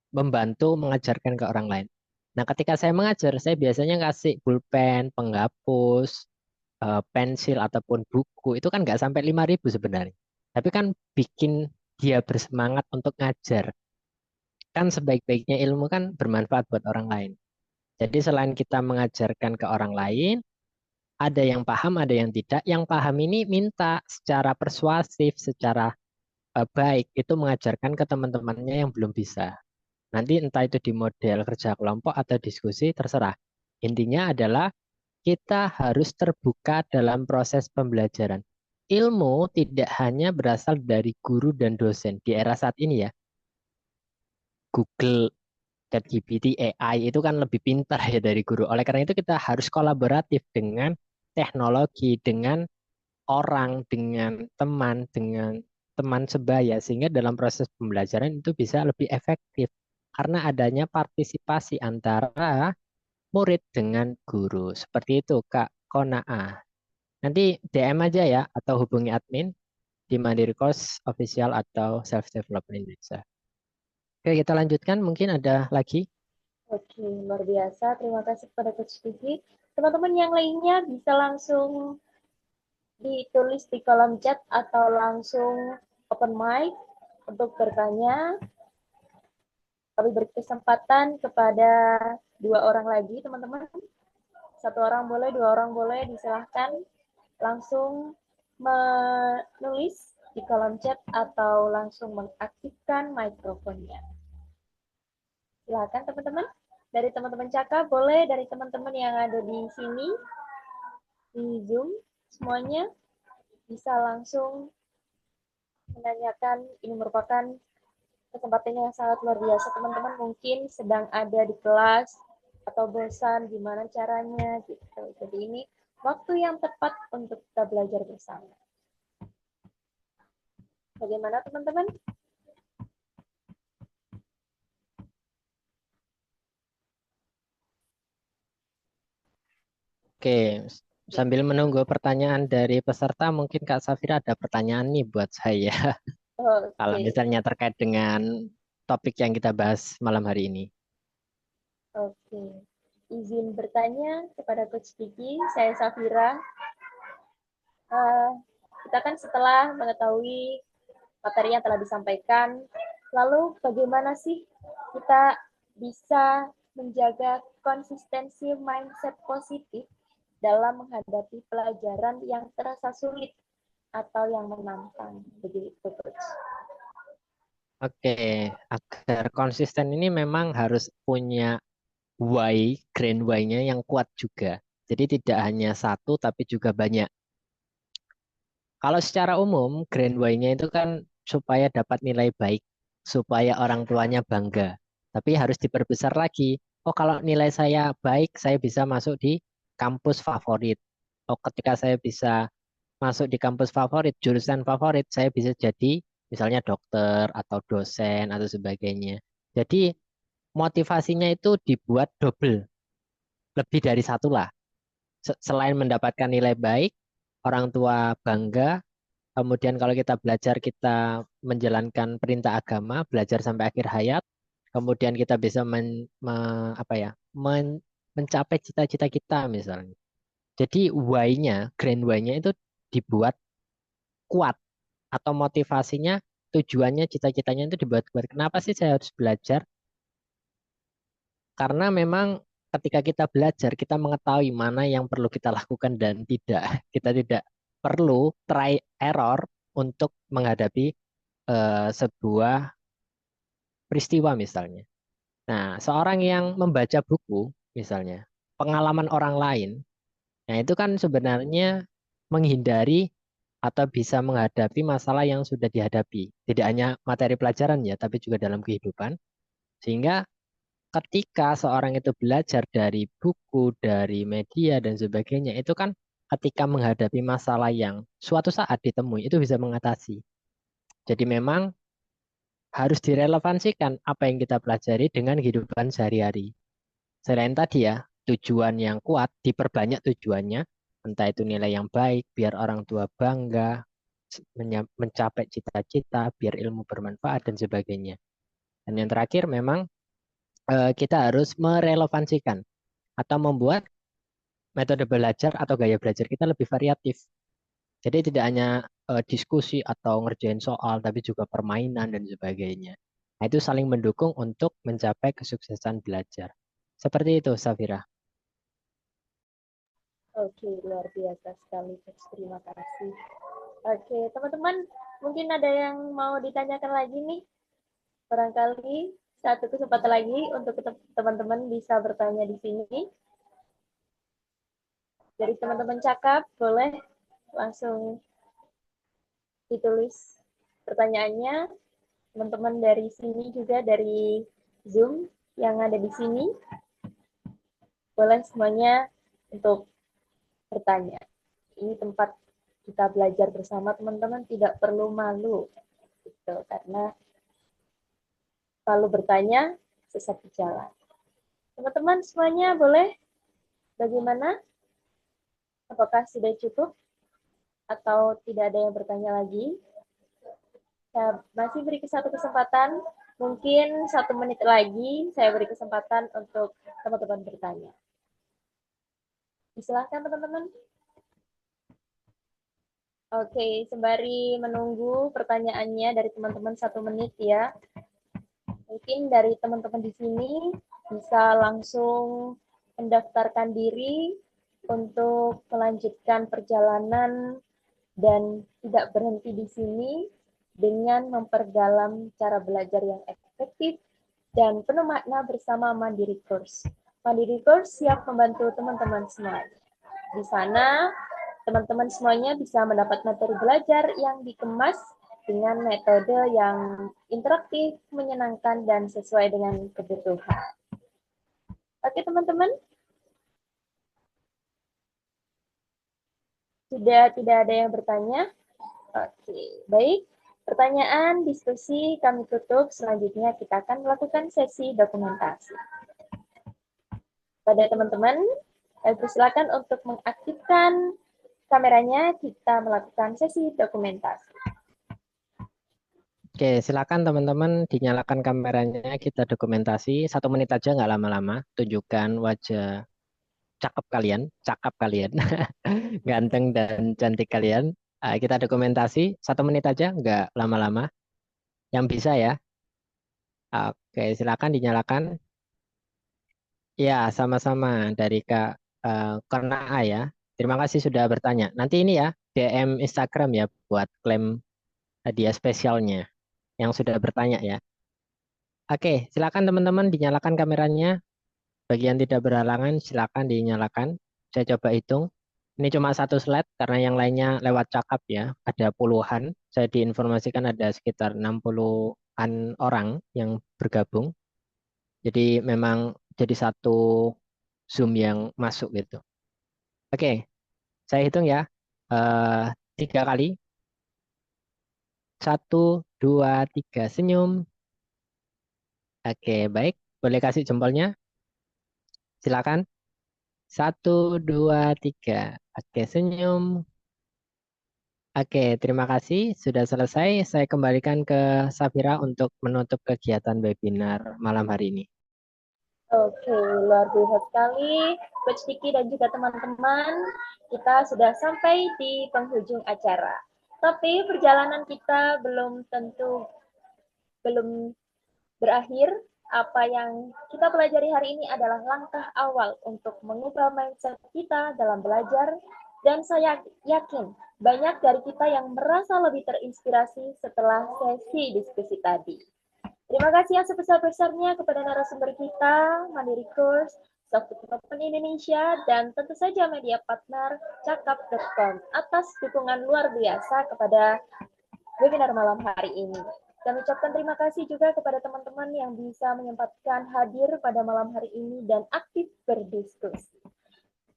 membantu mengajarkan ke orang lain. Nah, ketika saya mengajar, saya biasanya kasih pulpen, penghapus, pensil ataupun buku. Itu kan nggak sampai 5.000 sebenarnya. Tapi kan bikin dia bersemangat untuk ngajar. Kan sebaik-baiknya ilmu kan bermanfaat buat orang lain. Jadi selain kita mengajarkan ke orang lain, ada yang paham, ada yang tidak. Yang paham ini minta secara persuasif, secara baik itu mengajarkan ke teman-temannya yang belum bisa. Nanti entah itu di model kerja kelompok atau diskusi, terserah. Intinya adalah kita harus terbuka dalam proses pembelajaran. Ilmu tidak hanya berasal dari guru dan dosen. Di era saat ini ya, Google, ChatGPT, AI itu kan lebih pintar ya dari guru. Oleh karena itu kita harus kolaboratif dengan teknologi, dengan orang, dengan teman sebaya, sehingga dalam proses pembelajaran itu bisa lebih efektif karena adanya partisipasi antara murid dengan guru. Seperti itu, Kak Konaa. Nanti DM aja ya, atau hubungi admin di Mandiri Course Official atau Self Development Indonesia. Oke, kita lanjutkan. Mungkin ada lagi. Oke, luar biasa. Terima kasih kepada Coach Vicky. Teman-teman yang lainnya bisa langsung ditulis di kolom chat atau langsung open mic untuk bertanya. Kami beri kesempatan kepada 2 orang lagi, teman-teman. 1 orang boleh, 2 orang boleh, disilahkan langsung menulis di kolom chat atau langsung mengaktifkan mikrofonnya. Silakan teman-teman. Dari teman-teman Caka boleh, dari teman-teman yang ada di sini di Zoom semuanya bisa langsung menanyakan. Ini merupakan kesempatan yang sangat luar biasa. Teman-teman mungkin sedang ada di kelas atau bosan gimana caranya gitu. Jadi ini waktu yang tepat untuk kita belajar bersama. Bagaimana teman-teman? Oke, sambil menunggu pertanyaan dari peserta, mungkin Kak Safira ada pertanyaan nih buat saya. Kalau Oke, misalnya terkait dengan topik yang kita bahas malam hari ini. oke. Izin bertanya kepada Coach Kiki, saya Safira. Uh, kita kan setelah mengetahui materi yang telah disampaikan, lalu bagaimana sih kita bisa menjaga konsistensi mindset positif dalam menghadapi pelajaran yang terasa sulit atau yang menantang, begitu Coach? Oke, agar konsisten ini memang harus punya why, grand why-nya yang kuat juga. Jadi tidak hanya satu, tapi juga banyak. Kalau secara umum, grand why-nya itu kan supaya dapat nilai baik, supaya orang tuanya bangga. Tapi harus diperbesar lagi. Oh, kalau nilai saya baik, saya bisa masuk di kampus favorit. Oh, ketika saya bisa masuk di kampus favorit, jurusan favorit, saya bisa jadi misalnya dokter atau dosen atau sebagainya. Jadi motivasinya itu dibuat double, lebih dari satu lah. Selain mendapatkan nilai baik, orang tua bangga, kemudian kalau kita belajar, kita menjalankan perintah agama, belajar sampai akhir hayat, kemudian kita bisa apa ya, mencapai cita-cita kita misalnya. Jadi why-nya, grand why-nya itu dibuat kuat atau motivasinya, tujuannya, cita-citanya itu dibuat kuat. Kenapa sih saya harus belajar? Karena memang ketika kita belajar, kita mengetahui mana yang perlu kita lakukan dan tidak. Kita tidak perlu try error untuk menghadapi sebuah peristiwa misalnya. Nah, seorang yang membaca buku misalnya, pengalaman orang lain, nah itu kan sebenarnya menghindari atau bisa menghadapi masalah yang sudah dihadapi. Tidak hanya materi pelajaran ya, tapi juga dalam kehidupan. Sehingga ketika seorang itu belajar dari buku, dari media dan sebagainya, itu kan ketika menghadapi masalah yang suatu saat ditemui itu bisa mengatasi. Jadi memang harus direlevansikan apa yang kita pelajari dengan kehidupan sehari-hari. Selain tadi ya, tujuan yang kuat, diperbanyak tujuannya, entah itu nilai yang baik, biar orang tua bangga, mencapai cita-cita, biar ilmu bermanfaat, dan sebagainya. Dan yang terakhir memang kita harus merelevansikan atau membuat metode belajar atau gaya belajar kita lebih variatif. Jadi tidak hanya diskusi atau ngerjain soal, tapi juga permainan dan sebagainya. Nah, itu saling mendukung untuk mencapai kesuksesan belajar. Seperti itu, Safira. Oke, luar biasa sekali. Terima kasih. Oke, teman-teman, mungkin ada yang mau ditanyakan lagi nih. Barangkali satu kesempatan lagi untuk teman-teman bisa bertanya di sini. Dari teman-teman cakap, boleh langsung ditulis pertanyaannya. Teman-teman dari sini juga, dari Zoom yang ada di sini, boleh semuanya untuk bertanya. Ini tempat kita belajar bersama teman-teman, tidak perlu malu gitu, karena selalu bertanya sesat berjalan. Teman-teman semuanya boleh, bagaimana? Apakah sudah cukup atau tidak ada yang bertanya lagi? Saya masih beri satu kesempatan, mungkin 1 menit lagi saya beri kesempatan untuk teman-teman bertanya. Silahkan teman-teman. Oke, sembari menunggu pertanyaannya dari teman-teman 1 menit ya. Mungkin dari teman-teman di sini bisa langsung mendaftarkan diri untuk melanjutkan perjalanan dan tidak berhenti di sini dengan memperdalam cara belajar yang efektif dan penuh makna bersama Mandiri Course. Mandiri Course siap membantu teman-teman semua. Di sana, teman-teman semuanya bisa mendapat materi belajar yang dikemas dengan metode yang interaktif, menyenangkan, dan sesuai dengan kebutuhan. Oke, teman-teman. Sudah tidak ada yang bertanya? Oke, baik. Pertanyaan, diskusi kami tutup. Selanjutnya kita akan melakukan sesi dokumentasi. Pada teman-teman, silakan untuk mengaktifkan kameranya, kita melakukan sesi dokumentasi. Oke, silakan teman-teman dinyalakan kameranya, kita dokumentasi. 1 menit aja, nggak lama-lama. Tunjukkan wajah cakep kalian, ganteng dan cantik kalian. Kita dokumentasi 1 menit aja, nggak lama-lama. Yang bisa ya. Oke, silakan dinyalakan. Ya, sama-sama dari Kak Korna A ya. Terima kasih sudah bertanya. Nanti ini ya, DM Instagram ya buat klaim hadiah spesialnya yang sudah bertanya ya. Oke, silakan teman-teman dinyalakan kameranya. Bagi yang tidak berhalangan, silakan dinyalakan. Saya coba hitung. Ini cuma satu slide karena yang lainnya lewat cakap ya. Ada puluhan. Saya diinformasikan ada sekitar 60-an orang yang bergabung. Jadi memang jadi satu Zoom yang masuk gitu. Oke, saya hitung ya. Eh 3 kali. 1, 2, 3. Senyum. Oke, baik. Boleh kasih jempolnya? Silakan. 1, 2, 3. Oke, senyum. Oke, terima kasih. Sudah selesai. Saya kembalikan ke Safira untuk menutup kegiatan webinar malam hari ini. Oke, luar biasa sekali, Coach Tiki dan juga teman-teman. Kita sudah sampai di penghujung acara. Tapi perjalanan kita belum berakhir. Apa yang kita pelajari hari ini adalah langkah awal untuk mengubah mindset kita dalam belajar. Dan saya yakin banyak dari kita yang merasa lebih terinspirasi setelah sesi diskusi tadi. Terima kasih yang sebesar-besarnya kepada narasumber kita, Mandiri Course, Soft Development Indonesia, dan tentu saja media partner cakap.com atas dukungan luar biasa kepada webinar malam hari ini. Kami ucapkan terima kasih juga kepada teman-teman yang bisa menyempatkan hadir pada malam hari ini dan aktif berdiskusi.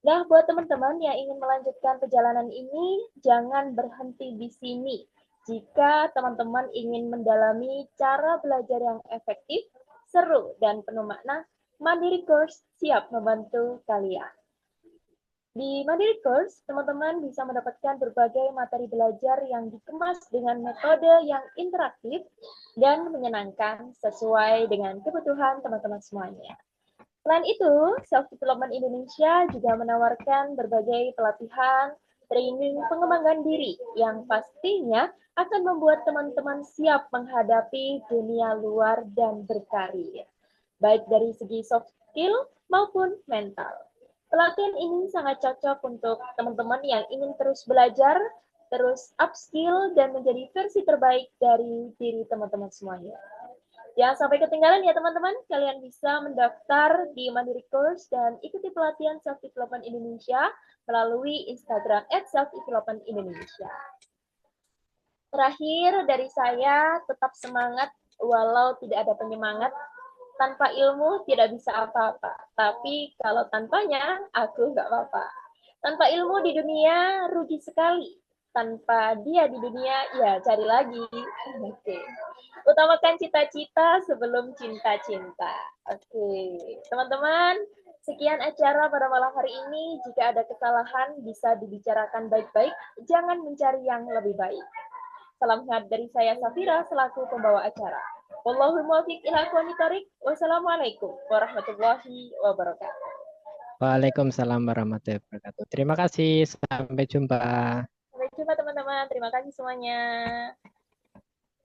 Nah, buat teman-teman yang ingin melanjutkan perjalanan ini, jangan berhenti di sini. Jika teman-teman ingin mendalami cara belajar yang efektif, seru, dan penuh makna, Mandiri Course siap membantu kalian. Di Mandiri Course, teman-teman bisa mendapatkan berbagai materi belajar yang dikemas dengan metode yang interaktif dan menyenangkan sesuai dengan kebutuhan teman-teman semuanya. Selain itu, Self Development Indonesia juga menawarkan berbagai pelatihan, training pengembangan diri yang pastinya akan membuat teman-teman siap menghadapi dunia luar dan berkarir, baik dari segi soft skill maupun mental. Pelatihan ini sangat cocok untuk teman-teman yang ingin terus belajar, terus upskill, dan menjadi versi terbaik dari diri teman-teman semuanya. Jangan sampai ketinggalan ya teman-teman, kalian bisa mendaftar di Mandiri Course dan ikuti pelatihan Self Development Indonesia melalui Instagram @selfdevelopmentindonesia. Terakhir dari saya, tetap semangat walau tidak ada penyemangat. Tanpa ilmu tidak bisa apa-apa, tapi kalau tanpanya aku nggak apa-apa. Tanpa ilmu di dunia rugi sekali. Tanpa dia di dunia, ya cari lagi. Oke. Utamakan cita-cita sebelum cinta-cinta. Oke. Teman-teman, sekian acara pada malam hari ini. Jika ada kesalahan, bisa dibicarakan baik-baik. Jangan mencari yang lebih baik. Salam hangat dari saya Safira selaku pembawa acara. Wallahul muwaffiq ila aqwamit thoriq. Wassalamualaikum warahmatullahi wabarakatuh. Waalaikumsalam warahmatullahi wabarakatuh. Terima kasih. Sampai jumpa. Sampai jumpa teman-teman. Terima kasih semuanya.